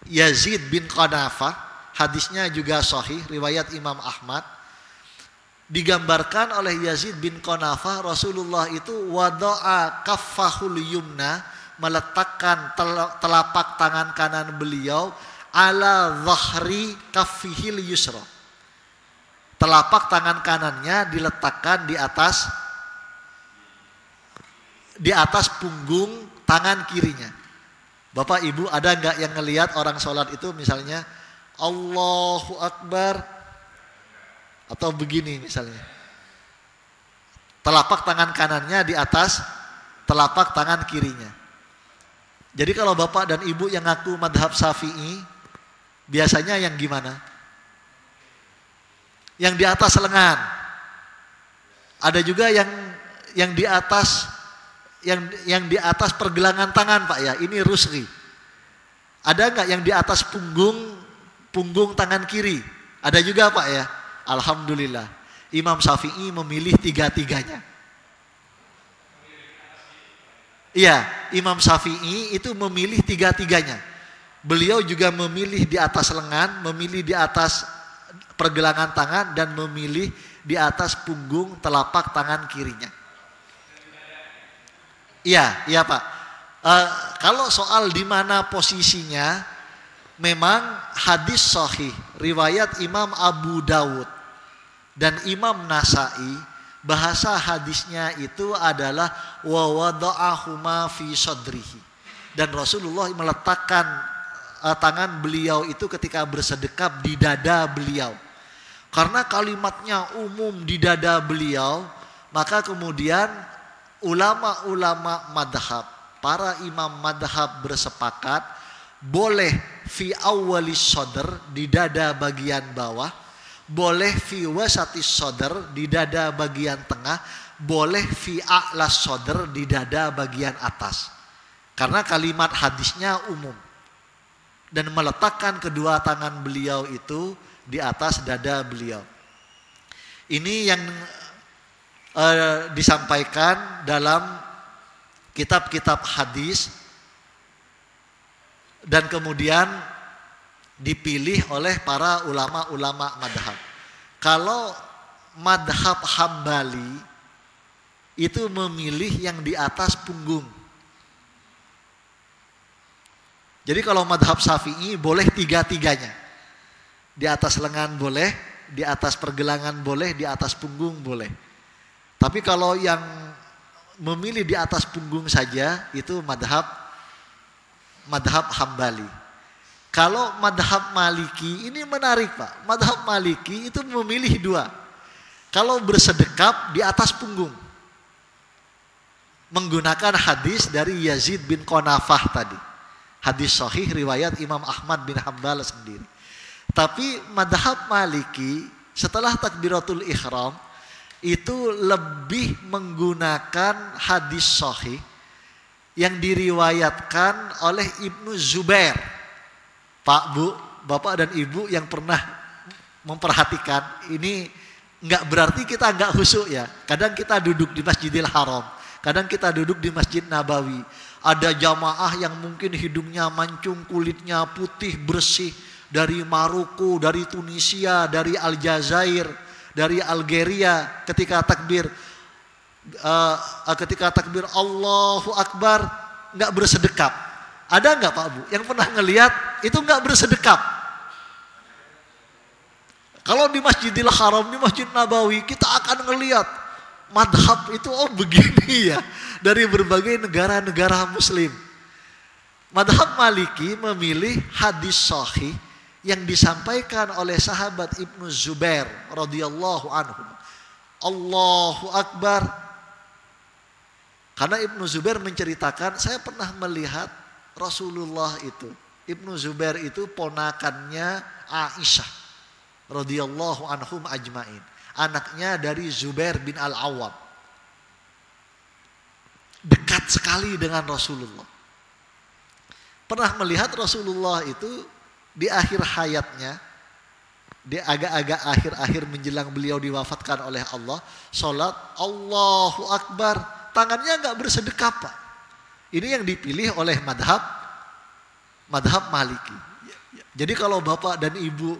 Yazid bin Qanafah. Hadisnya juga sahih, riwayat Imam Ahmad. Digambarkan oleh Yazid bin Qanafah, Rasulullah itu wada'a kaffahul yumna, meletakkan telapak tangan kanan beliau ala dhahri kaffihil yusra. Telapak tangan kanannya diletakkan di atas punggung tangan kirinya. Bapak Ibu, ada enggak yang ngelihat orang sholat itu misalnya Allahu Akbar atau begini misalnya, telapak tangan kanannya di atas telapak tangan kirinya. Jadi kalau bapak dan ibu yang ngaku madhab Syafi'i, biasanya yang gimana? Yang di atas lengan. Ada juga yang di atas yang di atas pergelangan tangan Pak ya, ini rusghi. Ada enggak yang di atas punggung tangan kiri? Ada juga Pak ya. Alhamdulillah. Imam Syafi'i memilih 3-tiganya. Iya, Imam Syafi'i itu memilih 3-tiganya. Beliau juga memilih di atas lengan, memilih di atas pergelangan tangan, dan memilih di atas punggung telapak tangan kirinya. Iya Pak. Kalau soal di mana posisinya, memang hadis sahih riwayat Imam Abu Dawud dan Imam Nasai, bahasa hadisnya itu adalah wa wada'ahuma fi sadrihi, dan Rasulullah meletakkan tangan beliau itu ketika bersedekap di dada beliau. Karena kalimatnya umum di dada beliau, maka kemudian ulama-ulama madhab, para imam madhab bersepakat boleh fi awwalis sadr, di dada bagian bawah, boleh fi wasatis sodr di dada bagian tengah, boleh fi a'las sodr di dada bagian atas. Karena kalimat hadisnya umum. Dan meletakkan kedua tangan beliau itu di atas dada beliau. Ini yang disampaikan dalam kitab-kitab hadis dan kemudian dipilih oleh para ulama-ulama madhab. Kalau madhab Hambali itu memilih yang di atas punggung. Jadi kalau madhab Syafi'i boleh tiga-tiganya. Di atas lengan boleh, di atas pergelangan boleh, di atas punggung boleh. Tapi kalau yang memilih di atas punggung saja itu madhab Hambali. Kalau madhab Maliki ini menarik Pak. Madhab Maliki itu memilih dua. Kalau bersedekap di atas punggung. Menggunakan hadis dari Yazid bin Qanafah tadi. Hadis sahih riwayat Imam Ahmad bin Hanbal sendiri. Tapi madhab Maliki setelah takbiratul ihram itu lebih menggunakan hadis sahih yang diriwayatkan oleh Ibnu Zubair. Pak, Bu, Bapak dan Ibu yang pernah memperhatikan, ini enggak berarti kita enggak khusyuk ya. Kadang kita duduk di Masjidil Haram, kadang kita duduk di Masjid Nabawi. Ada jamaah yang mungkin hidungnya mancung, kulitnya putih bersih, dari Maroko, dari Tunisia, dari Aljazair, dari Algeria, ketika takbir Allahu Akbar nggak bersedekap. Ada nggak Pak Bu yang pernah ngelihat itu nggak bersedekap? Kalau di Masjidil Haram, di Masjid Nabawi, kita akan ngelihat madhab itu begini ya, dari berbagai negara-negara Muslim. Madhab Maliki memilih hadis sahih yang disampaikan oleh sahabat Ibnu Zubair radhiyallahu anhu. Allahu Akbar. Karena Ibnu Zubair menceritakan, saya pernah melihat Rasulullah itu. Ibnu Zubair itu ponakannya Aisyah radhiyallahu anhum ajmain. Anaknya dari Zubair bin Al-Awwam. Dekat sekali dengan Rasulullah. Pernah melihat Rasulullah itu di akhir hayatnya, di agak-agak akhir-akhir menjelang beliau diwafatkan oleh Allah, sholat Allahu Akbar, tangannya nggak bersedekap Pak. Ini yang dipilih oleh madhab Maliki. Jadi kalau Bapak dan Ibu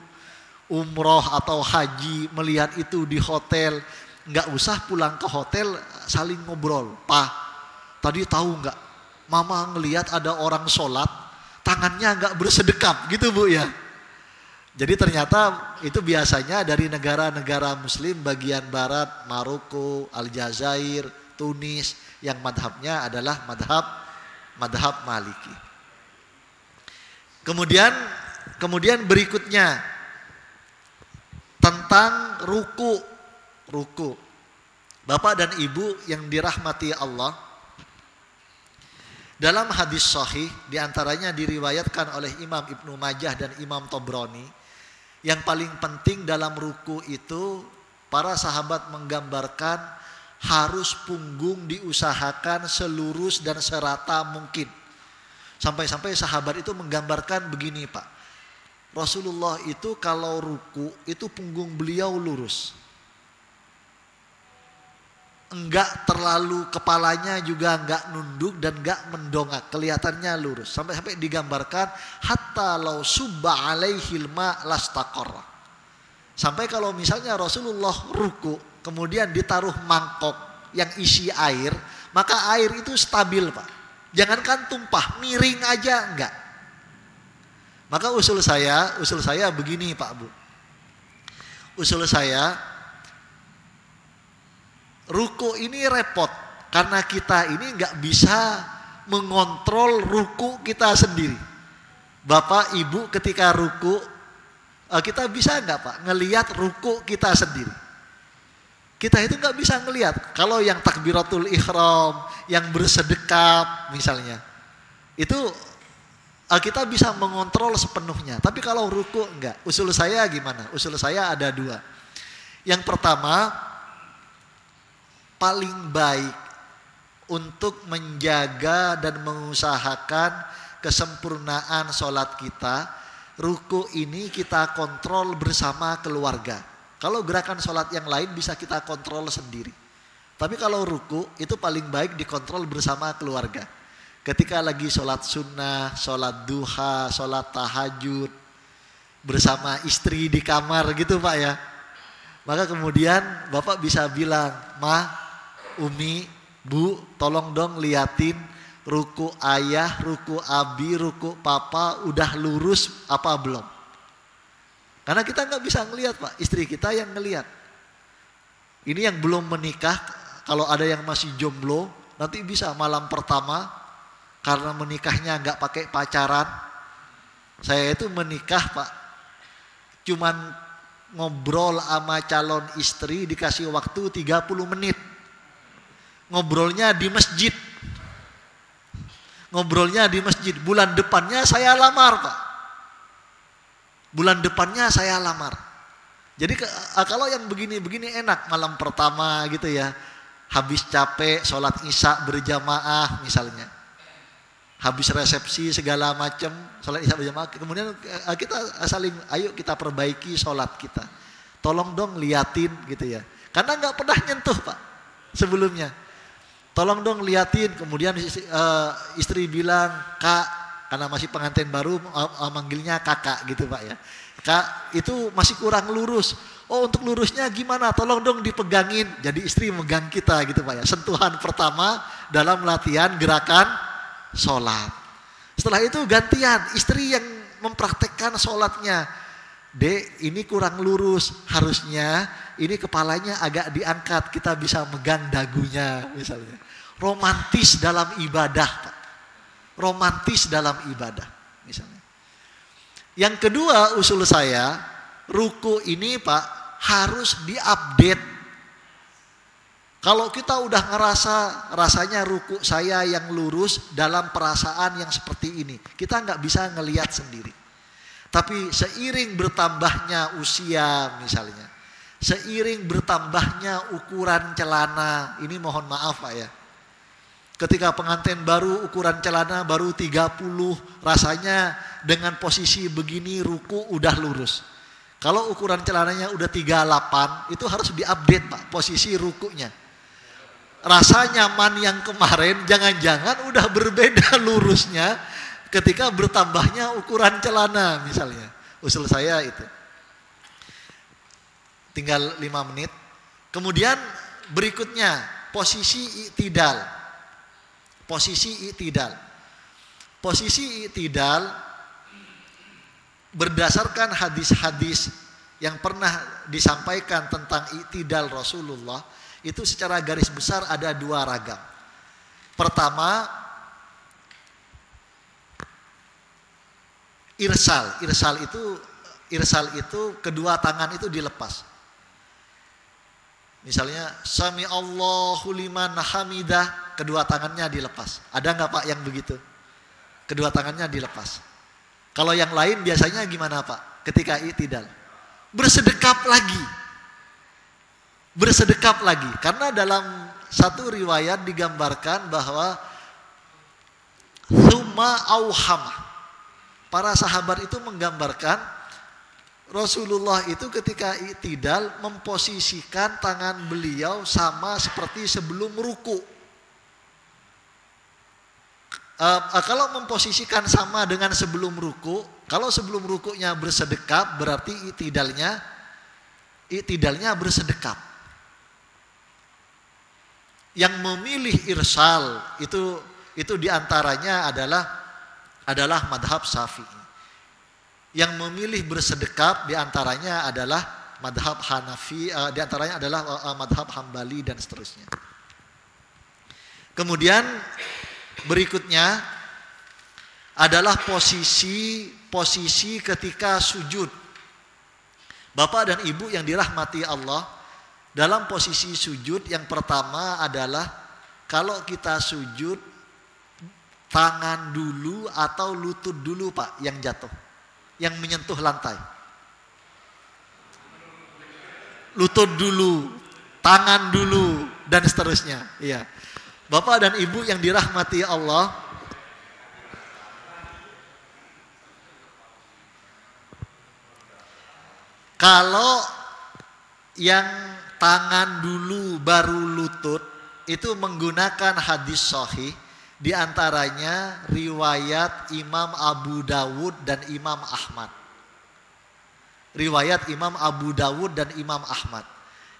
umroh atau haji melihat itu di hotel, nggak usah pulang ke hotel saling ngobrol. Pak, tadi tahu nggak? Mama ngelihat ada orang sholat, tangannya nggak bersedekap, gitu Bu ya. Jadi ternyata itu biasanya dari negara-negara Muslim bagian barat, Maroko, Aljazair, Tunis, yang madhabnya adalah madhab Maliki. Kemudian berikutnya tentang ruku. Bapak dan Ibu yang dirahmati Allah, dalam hadis sahih diantaranya diriwayatkan oleh Imam Ibnu Majah dan Imam Tobroni, yang paling penting dalam ruku itu para sahabat menggambarkan harus punggung diusahakan selurus dan serata mungkin. Sampai-sampai sahabat itu menggambarkan begini Pak, Rasulullah itu kalau ruku itu punggung beliau lurus, enggak terlalu, kepalanya juga enggak nunduk dan enggak mendongak, kelihatannya lurus. Sampai-sampai digambarkan hatta law subba alaihil ma lastaqarra. Sampai kalau misalnya Rasulullah ruku kemudian ditaruh mangkok yang isi air, maka air itu stabil Pak. Jangankan tumpah, miring aja enggak. Maka usul saya begini Pak Bu. Usul saya, ruku ini repot karena kita ini nggak bisa mengontrol ruku kita sendiri. Bapak Ibu ketika ruku, kita bisa nggak Pak ngelihat ruku kita sendiri? Kita itu nggak bisa ngelihat. Kalau yang takbiratul ihram, yang bersedekap misalnya, itu kita bisa mengontrol sepenuhnya. Tapi kalau ruku enggak. Usul saya gimana? Usul saya ada dua. Yang pertama, paling baik untuk menjaga dan mengusahakan kesempurnaan sholat kita, ruku ini kita kontrol bersama keluarga. Kalau gerakan sholat yang lain bisa kita kontrol sendiri. Tapi kalau ruku itu paling baik dikontrol bersama keluarga. Ketika lagi sholat sunnah, sholat duha, sholat tahajud bersama istri di kamar gitu Pak ya. Maka kemudian Bapak bisa bilang, Ma, Umi, Bu, tolong dong liatin ruku ayah, ruku abi, ruku papa udah lurus apa belum. Karena kita nggak bisa ngelihat Pak, istri kita yang ngelihat. Ini yang belum menikah, kalau ada yang masih jomblo, nanti bisa malam pertama karena menikahnya nggak pakai pacaran. Saya itu menikah Pak, cuman ngobrol sama calon istri dikasih waktu 30 menit. Ngobrolnya di masjid. Ngobrolnya di masjid. Bulan depannya saya lamar Pak. Bulan depannya saya lamar. Jadi kalau yang begini-begini enak malam pertama gitu ya. Habis capek sholat isya berjamaah misalnya. Habis resepsi segala macam, sholat isya berjamaah. Kemudian kita saling, ayo kita perbaiki sholat kita. Tolong dong liatin gitu ya. Karena nggak pernah nyentuh Pak sebelumnya. Tolong dong liatin. Kemudian istri bilang, Kak, karena masih pengantin baru manggilnya kakak gitu Pak ya. Kak, itu masih kurang lurus. Oh, untuk lurusnya gimana? Tolong dong dipegangin. Jadi istri megang kita gitu Pak ya. Sentuhan pertama dalam latihan gerakan sholat. Setelah itu gantian, istri yang mempraktekkan sholatnya. Dek, ini kurang lurus, harusnya ini kepalanya agak diangkat, kita bisa megang dagunya misalnya. Romantis dalam ibadah Pak. Romantis dalam ibadah misalnya. Yang kedua usul saya, ruku ini Pak harus diupdate. Kalau kita udah rasanya ruku saya yang lurus dalam perasaan yang seperti ini, kita nggak bisa ngelihat sendiri. Tapi seiring bertambahnya usia misalnya, seiring bertambahnya ukuran celana, ini mohon maaf Pak ya. Ketika pengantin baru ukuran celana baru 30, rasanya dengan posisi begini ruku udah lurus. Kalau ukuran celananya udah 38, itu harus diupdate Pak, posisi rukunya. Rasa nyaman yang kemarin jangan-jangan udah berbeda lurusnya ketika bertambahnya ukuran celana misalnya. Usul saya itu. Tinggal 5 menit. Kemudian berikutnya posisi i'tidal. Posisi i'tidal. Posisi i'tidal berdasarkan hadis-hadis yang pernah disampaikan tentang i'tidal Rasulullah, itu secara garis besar ada 2 ragam. Pertama, irsal. Irsal itu kedua tangan itu dilepas. Misalnya sami Allahu liman hamidah, kedua tangannya dilepas. Ada nggak Pak yang begitu? Kedua tangannya dilepas. Kalau yang lain biasanya gimana Pak? Ketika i'tidal bersedekap lagi. Bersedekap lagi. Karena dalam satu riwayat digambarkan bahwa tsumma auhama. Para sahabat itu menggambarkan Rasulullah itu ketika i'tidal memposisikan tangan beliau sama seperti sebelum ruku. Kalau memposisikan sama dengan sebelum ruku, kalau sebelum rukunya bersedekap berarti i'tidalnya bersedekap. Yang memilih irsal itu diantaranya adalah madhab Syafi'i. Yang memilih bersedekap diantaranya adalah madhab Hanafi, diantaranya adalah madhab Hambali dan seterusnya. Kemudian berikutnya adalah posisi ketika sujud. Bapak dan Ibu yang dirahmati Allah, dalam posisi sujud yang pertama adalah kalau kita sujud tangan dulu atau lutut dulu Pak yang jatuh, yang menyentuh lantai? Lutut dulu, tangan dulu, dan seterusnya. Iya. Bapak dan Ibu yang dirahmati Allah, kalau yang tangan dulu baru lutut itu menggunakan hadis sahih, diantaranya riwayat Imam Abu Dawud dan Imam Ahmad. Riwayat Imam Abu Dawud dan Imam Ahmad.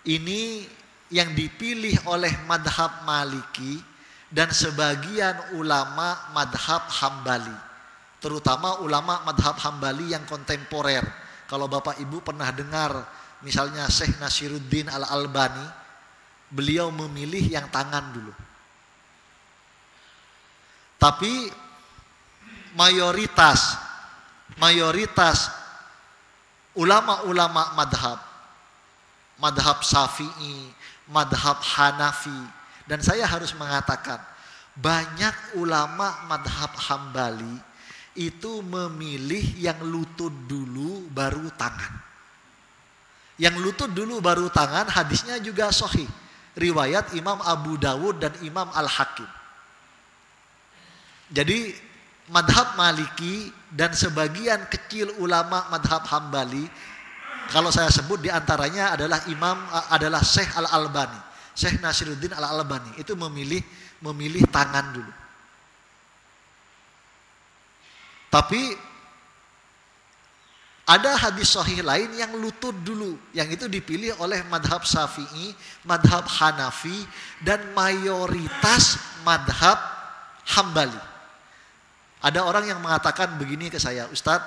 Ini yang dipilih oleh madhab Maliki dan sebagian ulama madhab Hambali. Terutama ulama madhab Hambali yang kontemporer. Kalau Bapak Ibu pernah dengar misalnya Syekh Nasiruddin Al-Albani, beliau memilih yang tangan dulu. Tapi mayoritas ulama-ulama madhab Syafi'i, madhab Hanafi, dan saya harus mengatakan banyak ulama madhab Hambali itu memilih yang lutut dulu baru tangan. Yang lutut dulu baru tangan hadisnya juga sahih, riwayat Imam Abu Dawud dan Imam Al-Hakim. Jadi madhab Maliki dan sebagian kecil ulama madhab Hambali, kalau saya sebut diantaranya adalah Syekh Al-Albani, Syekh Nasiruddin Al-Albani, itu memilih tangan dulu. Tapi ada hadis sahih lain yang lutut dulu, yang itu dipilih oleh madhab Syafi'i, madhab Hanafi, dan mayoritas madhab Hambali. Ada orang yang mengatakan begini ke saya, Ustadz,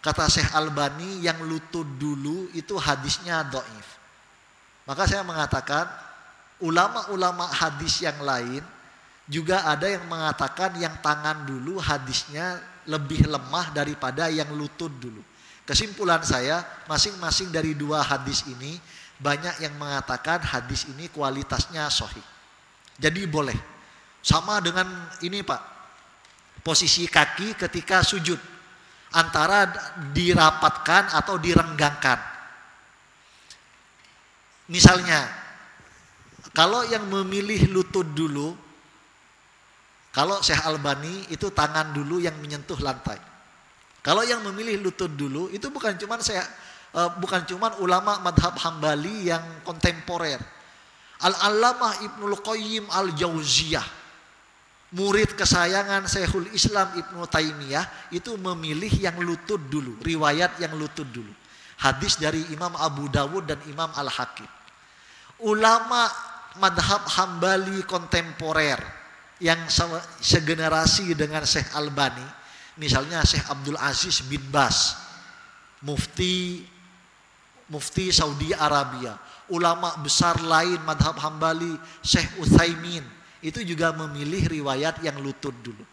kata Syekh Albani yang lutut dulu itu hadisnya dhaif. Maka saya mengatakan ulama-ulama hadis yang lain juga ada yang mengatakan yang tangan dulu hadisnya lebih lemah daripada yang lutut dulu. Kesimpulan saya, masing-masing dari dua hadis ini banyak yang mengatakan hadis ini kualitasnya sahih. Jadi boleh. Sama dengan ini Pak, posisi kaki ketika sujud, antara dirapatkan atau direnggangkan. Misalnya, kalau yang memilih lutut dulu, kalau Syekh Albani itu tangan dulu yang menyentuh lantai. Kalau yang memilih lutut dulu itu bukan cuman ulama madhab Hambali yang kontemporer. Al-Allamah Ibnul Qayyim Al-Jauziyah, murid kesayangan Syekhul Islam Ibnu Taimiyah, itu memilih yang lutut dulu, riwayat yang lutut dulu. Hadis dari Imam Abu Dawud dan Imam Al-Hakim. Ulama madhab Hambali kontemporer yang segenerasi dengan Syekh Albani, misalnya Syekh Abdul Aziz bin Baz, mufti Saudi Arabia, ulama besar lain madhab Hambali, Syekh Utsaimin, itu juga memilih riwayat yang lutut dulu.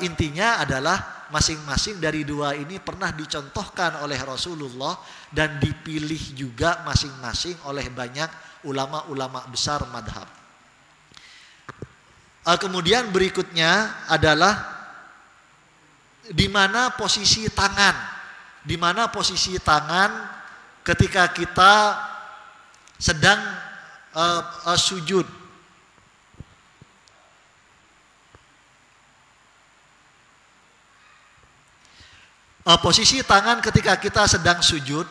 Intinya adalah masing-masing dari dua ini pernah dicontohkan oleh Rasulullah dan dipilih juga masing-masing oleh banyak ulama-ulama besar madhab. Kemudian berikutnya adalah di mana posisi tangan. Di mana posisi tangan ketika kita sedang sujud. Posisi tangan ketika kita sedang sujud,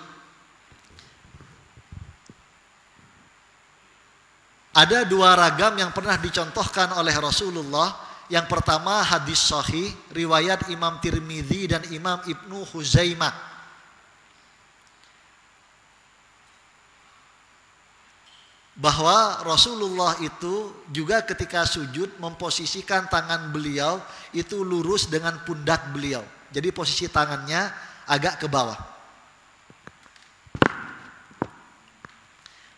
ada dua ragam yang pernah dicontohkan oleh Rasulullah. Yang pertama hadis sahih riwayat Imam Tirmidzi dan Imam Ibnu Huzaimah. Bahwa Rasulullah itu juga ketika sujud memposisikan tangan beliau itu lurus dengan pundak beliau. Jadi posisi tangannya agak ke bawah.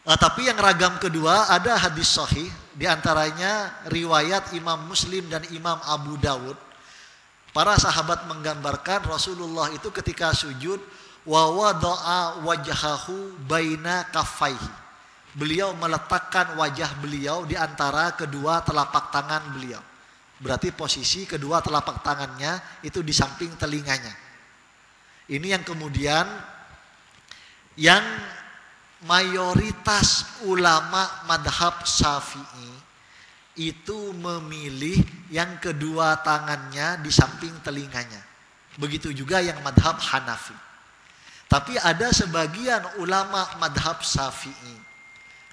Tapi yang ragam kedua ada hadis sahih, diantaranya riwayat Imam Muslim dan Imam Abu Dawud. Para sahabat menggambarkan Rasulullah itu ketika sujud wa wada'a wajhahu baina kaffaihi. Beliau meletakkan wajah beliau di antara kedua telapak tangan beliau. Berarti posisi kedua telapak tangannya itu di samping telinganya. Ini yang kemudian yang mayoritas ulama madhab Syafi'i itu memilih yang kedua tangannya di samping telinganya. Begitu juga yang madhab Hanafi. Tapi ada sebagian ulama madhab Syafi'i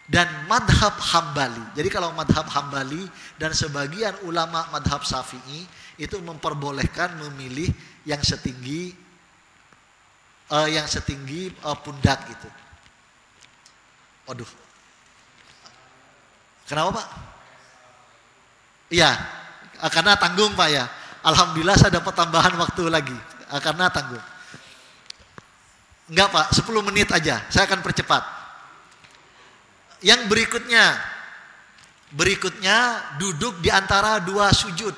dan madhab Hambali. Jadi kalau madhab Hambali dan sebagian ulama madhab Syafi'i itu memperbolehkan memilih yang setinggi pundak itu. Waduh. Kenapa Pak? Iya, karena tanggung Pak ya. Alhamdulillah saya dapat tambahan waktu lagi karena tanggung. Enggak Pak, 10 menit aja. Saya akan percepat. Yang berikutnya duduk di antara dua sujud.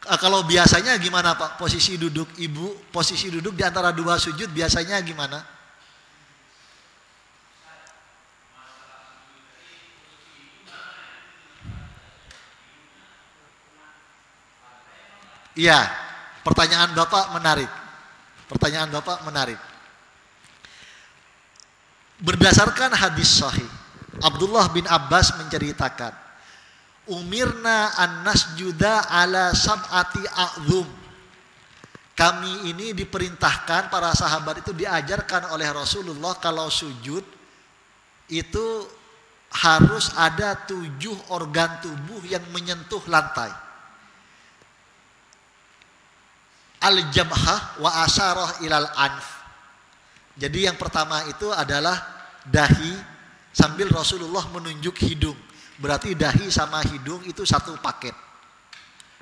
Kalau biasanya gimana Pak? Posisi duduk ibu, posisi duduk di antara dua sujud biasanya gimana? Iya, pertanyaan Bapak menarik. Berdasarkan hadis sahih, Abdullah bin Abbas menceritakan, umirna an nasjuda ala sab'ati a'zum. Kami ini diperintahkan, para sahabat itu diajarkan oleh Rasulullah kalau sujud itu harus ada 7 organ tubuh yang menyentuh lantai. Al-jabhah wa asyarah ilal anf. Jadi yang pertama itu adalah dahi sambil Rasulullah menunjuk hidung. Berarti dahi sama hidung itu satu paket.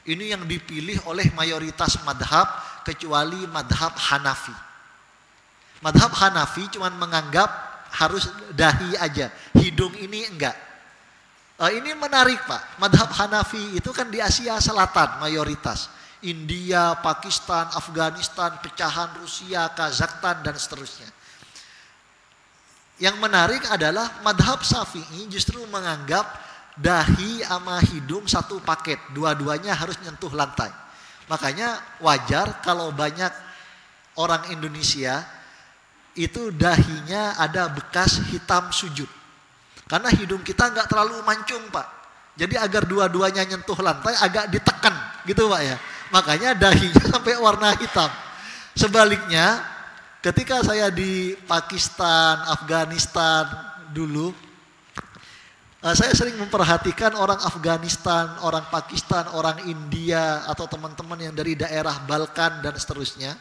Ini yang dipilih oleh mayoritas madhab kecuali madhab Hanafi. Madhab Hanafi cuma menganggap harus dahi aja, hidung ini enggak. Ini menarik Pak, madhab Hanafi itu kan di Asia Selatan mayoritas. India, Pakistan, Afghanistan, pecahan Rusia, Kazakhstan dan seterusnya. Yang menarik adalah madhab Syafi'i justru menganggap dahi sama hidung satu paket, dua-duanya harus nyentuh lantai. Makanya wajar kalau banyak orang Indonesia itu dahinya ada bekas hitam sujud. Karena hidung kita nggak terlalu mancung Pak. Jadi agar dua-duanya nyentuh lantai agak ditekan gitu Pak ya. Makanya dahinya sampai warna hitam. Sebaliknya, ketika saya di Pakistan, Afghanistan dulu, saya sering memperhatikan orang Afghanistan, orang Pakistan, orang India, atau teman-teman yang dari daerah Balkan dan seterusnya,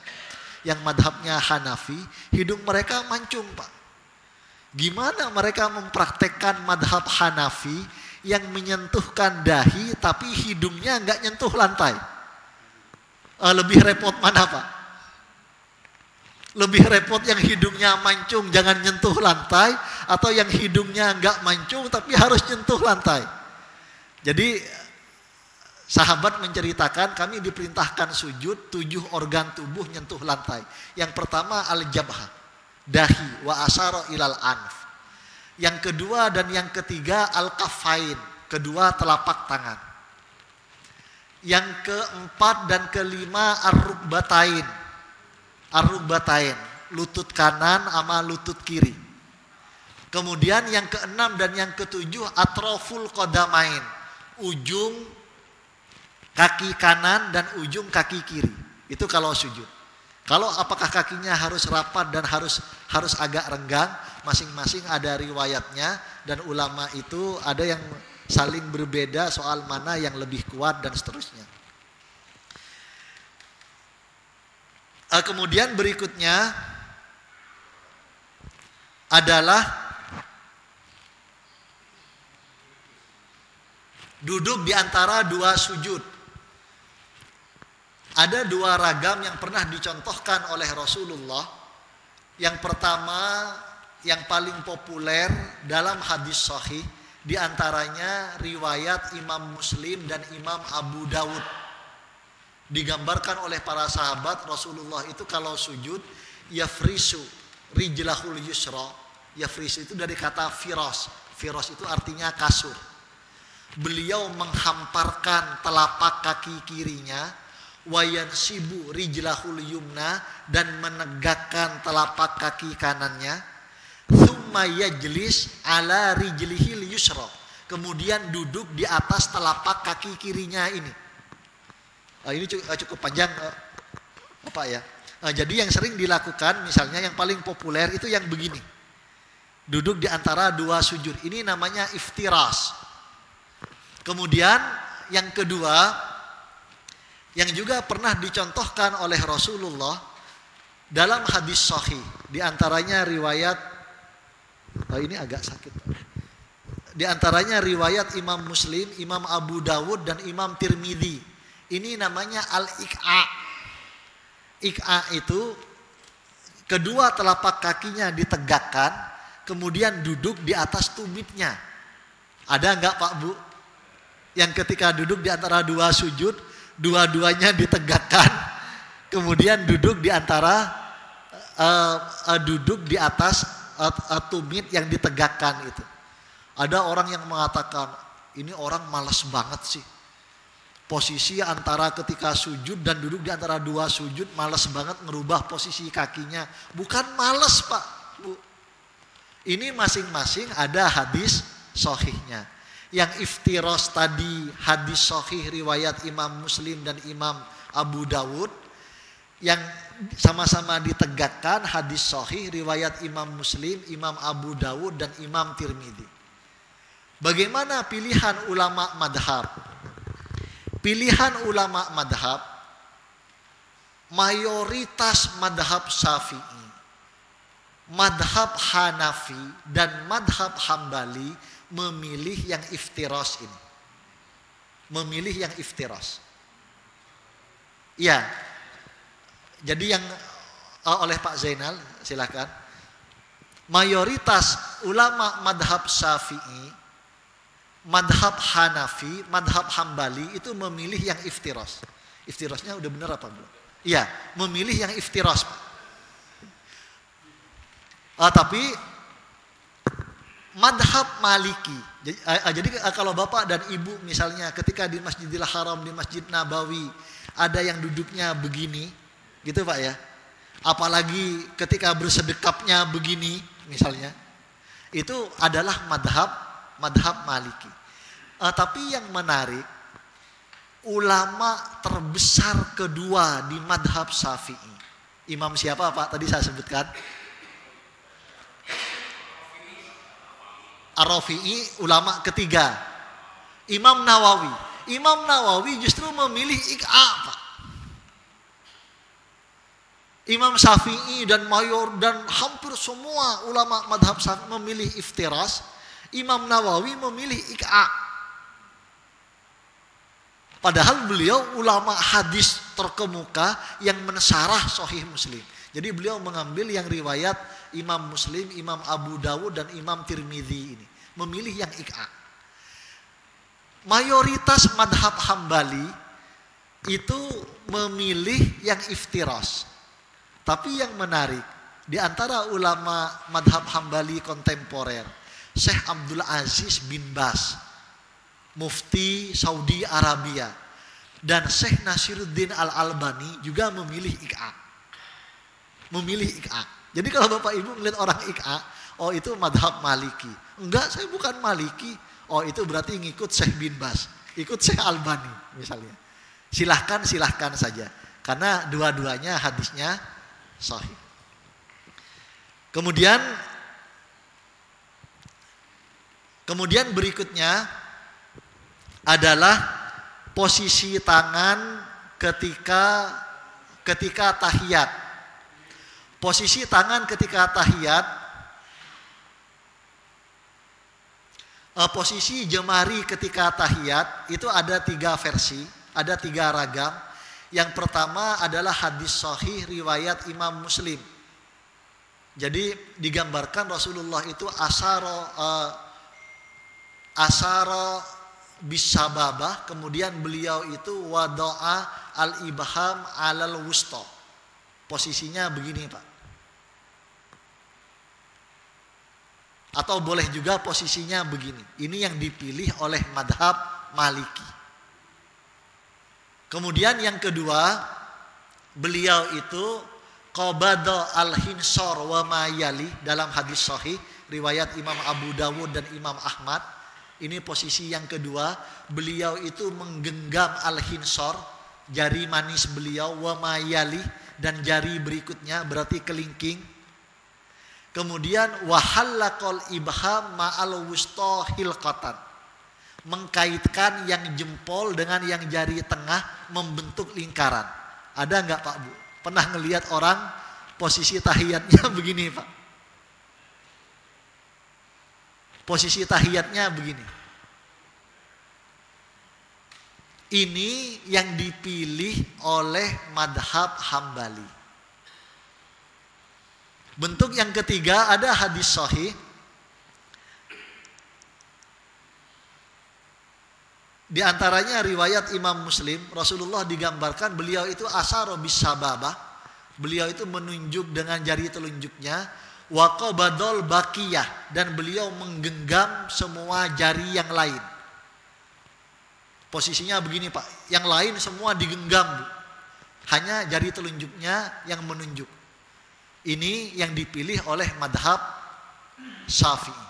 yang madhabnya Hanafi, hidung mereka mancung Pak. Gimana mereka mempraktekkan madhab Hanafi yang menyentuhkan dahi tapi hidungnya nggak nyentuh lantai? Lebih repot mana Pak? Lebih repot yang hidungnya mancung jangan nyentuh lantai, atau yang hidungnya nggak mancung tapi harus nyentuh lantai? Jadi sahabat menceritakan kami diperintahkan sujud 7 organ tubuh nyentuh lantai. Yang pertama al-jabhah, dahi wa asyara ilal anf. Yang kedua dan yang ketiga al-kafain, kedua telapak tangan. Yang keempat dan kelima ar-rukbatain. Ar-rukbatain, lutut kanan sama lutut kiri. Kemudian yang keenam dan yang ketujuh atroful qadamain, ujung kaki kanan dan ujung kaki kiri. Itu kalau sujud. Kalau apakah kakinya harus rapat dan harus agak renggang, masing-masing ada riwayatnya, dan ulama itu ada yang saling berbeda soal mana yang lebih kuat dan seterusnya. Kemudian berikutnya adalah duduk di antara dua sujud. Ada 2 ragam yang pernah dicontohkan oleh Rasulullah. Yang pertama, yang paling populer dalam hadis sahih, di antaranya riwayat Imam Muslim dan Imam Abu Dawud. Digambarkan oleh para sahabat, Rasulullah itu kalau sujud yafrisu rijlahul yusra. Yafrisu itu dari kata firas. Firas itu artinya kasur. beliau menghamparkan telapak kaki kirinya, wayansibu rijlahul yumna, dan menegakkan telapak kaki kanannya, thumma yajlis ala rijlihil yusra, kemudian duduk di atas telapak kaki kirinya ini. Ini cukup panjang Bapak ya. Jadi yang sering dilakukan, misalnya yang paling populer itu yang begini, duduk di antara dua sujud, ini namanya iftiras. Kemudian yang kedua, yang juga pernah dicontohkan oleh Rasulullah dalam hadis sahih, di antaranya riwayat, ini agak sakit, di antaranya riwayat Imam Muslim, Imam Abu Dawud, dan Imam Tirmidzi. Ini namanya al-iq'a. Iq'a itu kedua telapak kakinya ditegakkan, kemudian duduk di atas tumitnya. Ada enggak Pak Bu? Yang ketika duduk di antara dua sujud, dua-duanya ditegakkan, kemudian duduk di antara duduk di atas tumit yang ditegakkan itu. Ada orang yang mengatakan, ini orang malas banget sih. Posisi antara ketika sujud dan duduk di antara dua sujud, malas banget ngerubah posisi kakinya. Bukan malas Pak Bu. Ini masing-masing ada hadis sahihnya. Yang iftiras tadi hadis sahih riwayat Imam Muslim dan Imam Abu Dawud. Yang sama-sama ditegakkan hadis sahih riwayat Imam Muslim, Imam Abu Dawud, dan Imam Tirmidzi. Bagaimana pilihan ulama madhab? Pilihan ulama madhab, mayoritas madhab Syafi'i, madhab Hanafi, dan madhab Hambali memilih yang iftiras ini. Memilih yang iftiras. Ya, jadi yang oleh Pak Zainal, silakan. Mayoritas ulama madhab Syafi'i, madhab Hanafi, madhab Hambali itu memilih yang iftiras. Iftirasnya udah benar apa belum? Iya, memilih yang iftiras. Tapi madhab Maliki, jadi kalau Bapak dan Ibu misalnya ketika di Masjidil Haram, di Masjid Nabawi, ada yang duduknya begini, gitu Pak ya. Apalagi ketika bersedekapnya begini misalnya, itu adalah madhab Maliki. Tapi yang menarik, ulama terbesar kedua di madhab Syafi'i, imam siapa Pak tadi saya sebutkan? Ar-Rafi'i, ulama ketiga Imam Nawawi. Imam Nawawi justru memilih iq'a Pak. Imam Syafi'i dan hampir semua ulama madhab Syafi'i memilih iftiras. Imam Nawawi memilih iq'a. Padahal beliau ulama hadis terkemuka yang mensyarah Sahih Muslim. Jadi beliau mengambil yang riwayat Imam Muslim, Imam Abu Dawud, dan Imam Tirmidzi ini. Memilih yang iq'a. Mayoritas madhab Hambali itu memilih yang iftiras. Tapi yang menarik, di antara ulama madhab Hambali kontemporer, Syekh Abdul Aziz bin Baz, Mufti Saudi Arabia, dan Syekh Nasiruddin Al-Albani juga memilih iq'a. Memilih iq'a. Jadi kalau Bapak Ibu melihat orang iq'a, oh itu madhab Maliki. Enggak, saya bukan Maliki. Oh itu berarti ngikut Syekh bin Baz, ikut Syekh Albani misalnya. Silahkan saja. Karena dua-duanya hadisnya sahih. Kemudian berikutnya adalah posisi tangan ketika tahiyat. Posisi tangan ketika tahiyat, posisi jemari ketika tahiyat itu ada 3 versi, ada 3 ragam. Yang pertama adalah hadis sahih riwayat Imam Muslim. Jadi digambarkan Rasulullah itu asara bisababah, kemudian beliau itu wada'a al-ibham alal wusta. Posisinya begini Pak. Atau boleh juga posisinya begini. Ini yang dipilih oleh madhab Maliki. Kemudian yang kedua, beliau itu qabada al-hinsar wa mayali dalam hadis sahih riwayat Imam Abu Dawud dan Imam Ahmad. Ini posisi yang kedua, beliau itu menggenggam al-hinsar, jari manis beliau, wa mayali, dan jari berikutnya berarti kelingking. Kemudian wahallaqal ibham ma'al wusta hilqatan, mengkaitkan yang jempol dengan yang jari tengah membentuk lingkaran. Ada enggak Pak Bu? Pernah ngelihat orang posisi tahiyatnya begini Pak? Posisi tahiyatnya begini. Ini yang dipilih oleh madhab Hambali. Bentuk yang ketiga ada hadis sahih. Di antaranya riwayat Imam Muslim, Rasulullah digambarkan beliau itu asyara bis sababah. Beliau itu menunjuk dengan jari telunjuknya, wa qabadul baqiyah, dan beliau menggenggam semua jari yang lain. Posisinya begini Pak, yang lain semua digenggam, hanya jari telunjuknya yang menunjuk. Ini yang dipilih oleh madhab Syafi'i.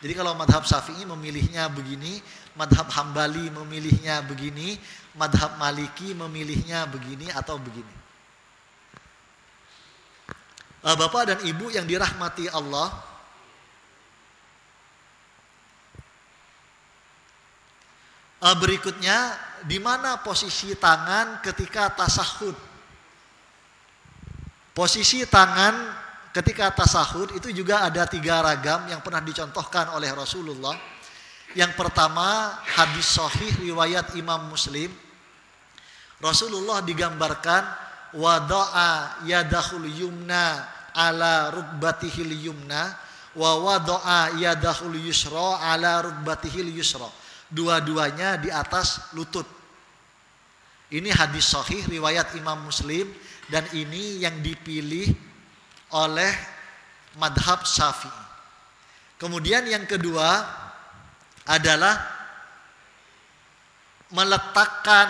Jadi kalau madhab Syafi'i memilihnya begini, madhab Hambali memilihnya begini, madhab Maliki memilihnya begini atau begini. Bapak dan Ibu yang dirahmati Allah, berikutnya di mana posisi tangan ketika tasahud? Posisi tangan ketika tasahud itu juga ada 3 ragam yang pernah dicontohkan oleh Rasulullah. Yang pertama hadis sahih riwayat Imam Muslim. Rasulullah digambarkan wada'a yadahul yumna ala rukbatihil yumna wa wada'a yadahul yusra ala rukbatihil yusra. Dua-duanya di atas lutut. Ini hadis sahih riwayat Imam Muslim. Dan ini yang dipilih oleh madhab Syafi'i. Kemudian yang kedua adalah meletakkan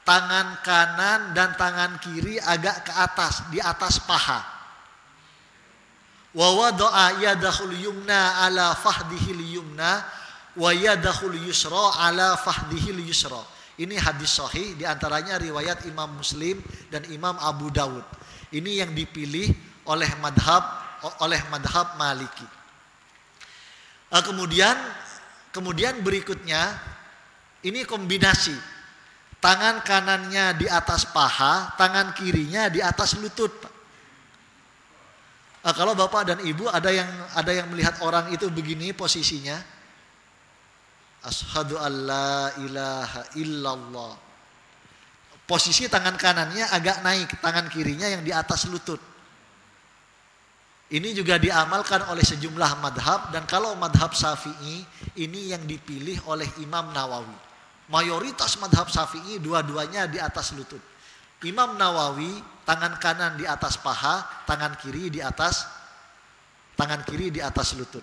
tangan kanan dan tangan kiri agak ke atas, di atas paha. Wa wada'a yadahul yumna ala fahdihil yumna wa yadahul yusra ala fahdihil yusra. Ini hadis sahih, diantaranya riwayat Imam Muslim dan Imam Abu Dawud. Ini yang dipilih oleh madhab Maliki. Kemudian berikutnya, ini kombinasi. Tangan kanannya di atas paha, tangan kirinya di atas lutut. Kalau Bapak dan Ibu ada yang melihat orang itu begini posisinya. Asyhadu alla ilaha illallah. Posisi tangan kanannya agak naik, tangan kirinya yang di atas lutut. Ini juga diamalkan oleh sejumlah madhab, dan kalau madhab Syafi'i ini yang dipilih oleh Imam Nawawi. Mayoritas madhab Syafi'i dua-duanya di atas lutut. Imam Nawawi tangan kanan di atas paha, tangan kiri di atas lutut.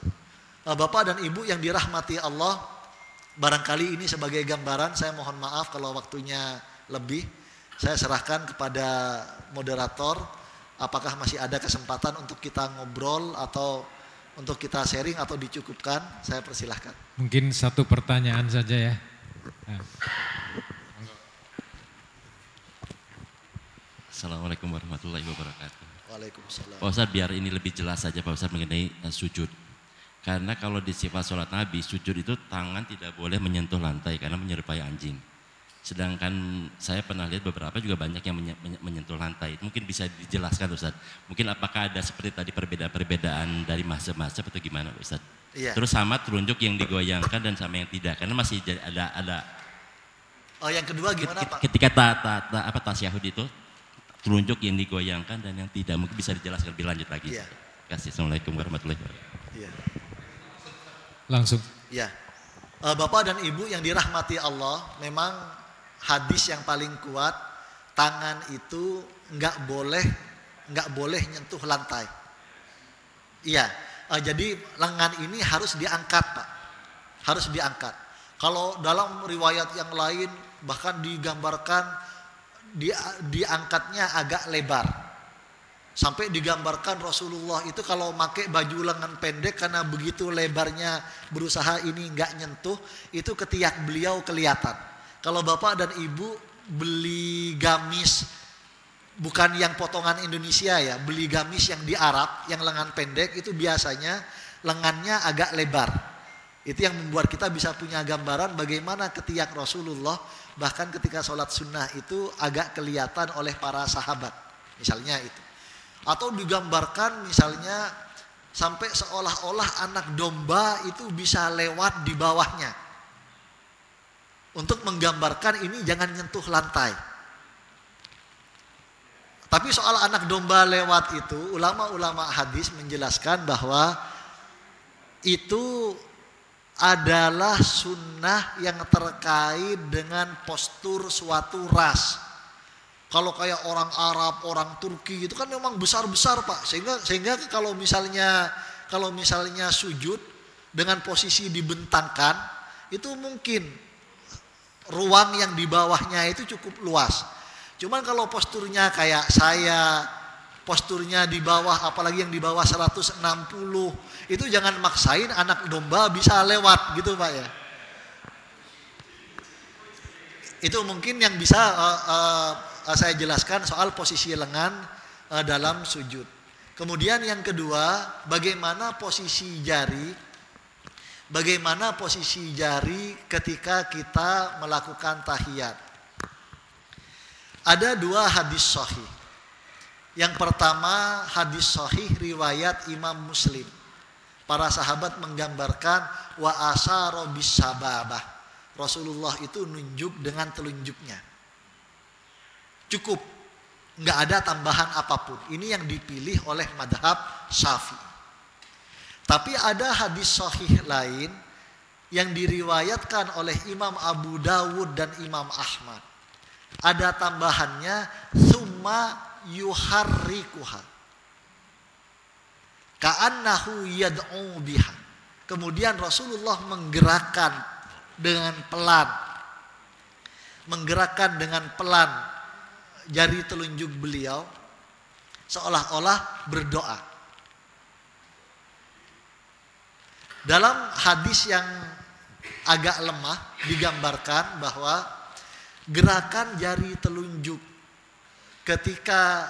Bapak dan Ibu yang dirahmati Allah, barangkali ini sebagai gambaran, saya mohon maaf kalau waktunya lebih. Saya serahkan kepada moderator, apakah masih ada kesempatan untuk kita ngobrol atau untuk kita sharing atau dicukupkan. Saya persilahkan. Mungkin satu pertanyaan saja ya. Assalamualaikum warahmatullahi wabarakatuh. Waalaikumsalam. Pak Ustadz, biar ini lebih jelas saja Pak Ustadz mengenai sujud. Karena kalau di sifat sholat Nabi, sujud itu tangan tidak boleh menyentuh lantai karena menyerupai anjing. Sedangkan saya pernah lihat beberapa juga banyak yang menyentuh lantai. Mungkin bisa dijelaskan Ustaz. Mungkin apakah ada seperti tadi perbedaan dari mazhab-mazhab atau gimana Ustaz? Iya. Terus sama telunjuk yang digoyangkan dan sama yang tidak. Karena masih ada. Oh, yang kedua gimana Pak? Ketika tasyahud itu telunjuk yang digoyangkan dan yang tidak, mungkin bisa dijelaskan lebih lanjut lagi. Iya. Assalamualaikum warahmatullahi wabarakatuh. Iya. Langsung. Ya, Bapak dan Ibu yang dirahmati Allah, memang hadis yang paling kuat, tangan itu nggak boleh nyentuh lantai. Iya, Jadi lengan ini harus diangkat, Pak. Harus diangkat. Kalau dalam riwayat yang lain bahkan digambarkan diangkatnya agak lebar. Sampai digambarkan Rasulullah itu kalau pakai baju lengan pendek karena begitu lebarnya berusaha ini nggak nyentuh, itu ketiak beliau kelihatan. Kalau Bapak dan Ibu beli gamis, bukan yang potongan Indonesia ya, beli gamis yang di Arab, yang lengan pendek itu biasanya lengannya agak lebar. Itu yang membuat kita bisa punya gambaran bagaimana ketiak Rasulullah bahkan ketika sholat sunnah itu agak kelihatan oleh para sahabat. Misalnya itu. Atau digambarkan misalnya sampai seolah-olah anak domba itu bisa lewat di bawahnya. Untuk menggambarkan ini jangan nyentuh lantai. Tapi soal anak domba lewat itu, ulama-ulama hadis menjelaskan bahwa itu adalah sunnah yang terkait dengan postur suatu ras. Kalau kayak orang Arab, orang Turki itu kan memang besar-besar, Pak. Sehingga kalau misalnya sujud dengan posisi dibentangkan, itu mungkin ruang yang di bawahnya itu cukup luas. Cuman kalau posturnya kayak saya, posturnya di bawah, apalagi yang di bawah 160, itu jangan maksain anak domba bisa lewat gitu, Pak ya. Itu mungkin yang bisa saya jelaskan soal posisi lengan dalam sujud. Kemudian yang kedua, bagaimana posisi jari ketika kita melakukan tahiyat. Ada dua hadis sahih. Yang pertama hadis sahih riwayat Imam Muslim. Para sahabat menggambarkan wa asyara bis sababah. Rasulullah itu nunjuk dengan telunjuknya. Cukup, nggak ada tambahan apapun. Ini yang dipilih oleh madhab Syafi'i. Tapi ada hadis sahih lain yang diriwayatkan oleh Imam Abu Dawud dan Imam Ahmad. Ada tambahannya, summa yuharrikuha ka'annahu yad'u biha. Kemudian Rasulullah menggerakkan dengan pelan jari telunjuk beliau seolah-olah berdoa. Dalam hadis yang agak lemah digambarkan bahwa gerakan jari telunjuk ketika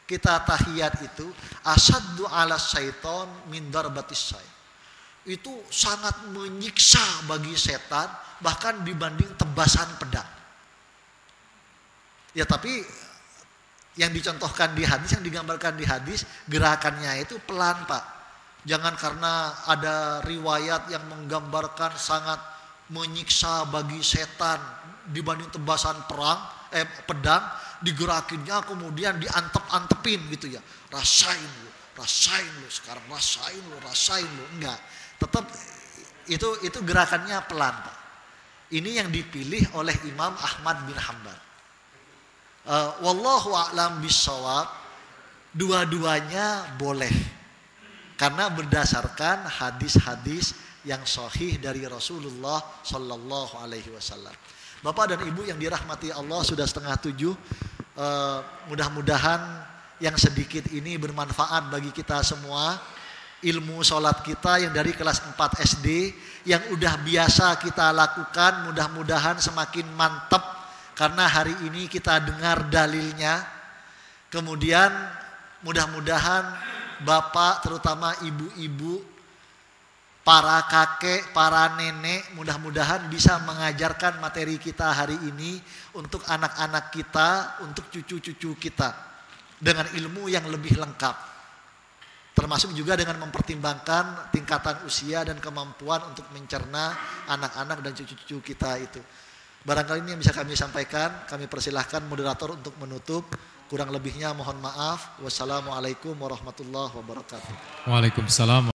kita tahiyat itu asaddu ala syaiton min darbatis syaitan. Itu sangat menyiksa bagi setan bahkan dibanding tebasan pedang. Ya tapi yang dicontohkan di hadis, yang digambarkan di hadis, gerakannya itu pelan, Pak. Jangan karena ada riwayat yang menggambarkan sangat menyiksa bagi setan dibanding tebasan pedang, digerakinnya kemudian diantep-antepin gitu ya. Rasain lu, sekarang rasain lu. Enggak. Tetap itu gerakannya pelan, Pak. Ini yang dipilih oleh Imam Ahmad bin Hanbal. Wallahu a'lam bishawab, dua-duanya boleh karena berdasarkan hadis-hadis yang sahih dari Rasulullah Sallallahu Alaihi Wasallam. Bapak dan Ibu yang dirahmati Allah, sudah 6:30. Mudah-mudahan yang sedikit ini bermanfaat bagi kita semua. Ilmu sholat kita yang dari kelas 4 SD yang udah biasa kita lakukan, mudah-mudahan semakin mantap. Karena hari ini kita dengar dalilnya. Kemudian mudah-mudahan bapak, terutama ibu-ibu, para kakek, para nenek, mudah-mudahan bisa mengajarkan materi kita hari ini untuk anak-anak kita, untuk cucu-cucu kita dengan ilmu yang lebih lengkap. Termasuk juga dengan mempertimbangkan tingkatan usia dan kemampuan untuk mencerna anak-anak dan cucu-cucu kita itu. Barangkali ini yang bisa kami sampaikan. Kami persilahkan moderator untuk menutup. Kurang lebihnya mohon maaf. Wassalamualaikum warahmatullahi wabarakatuh. Waalaikumsalam.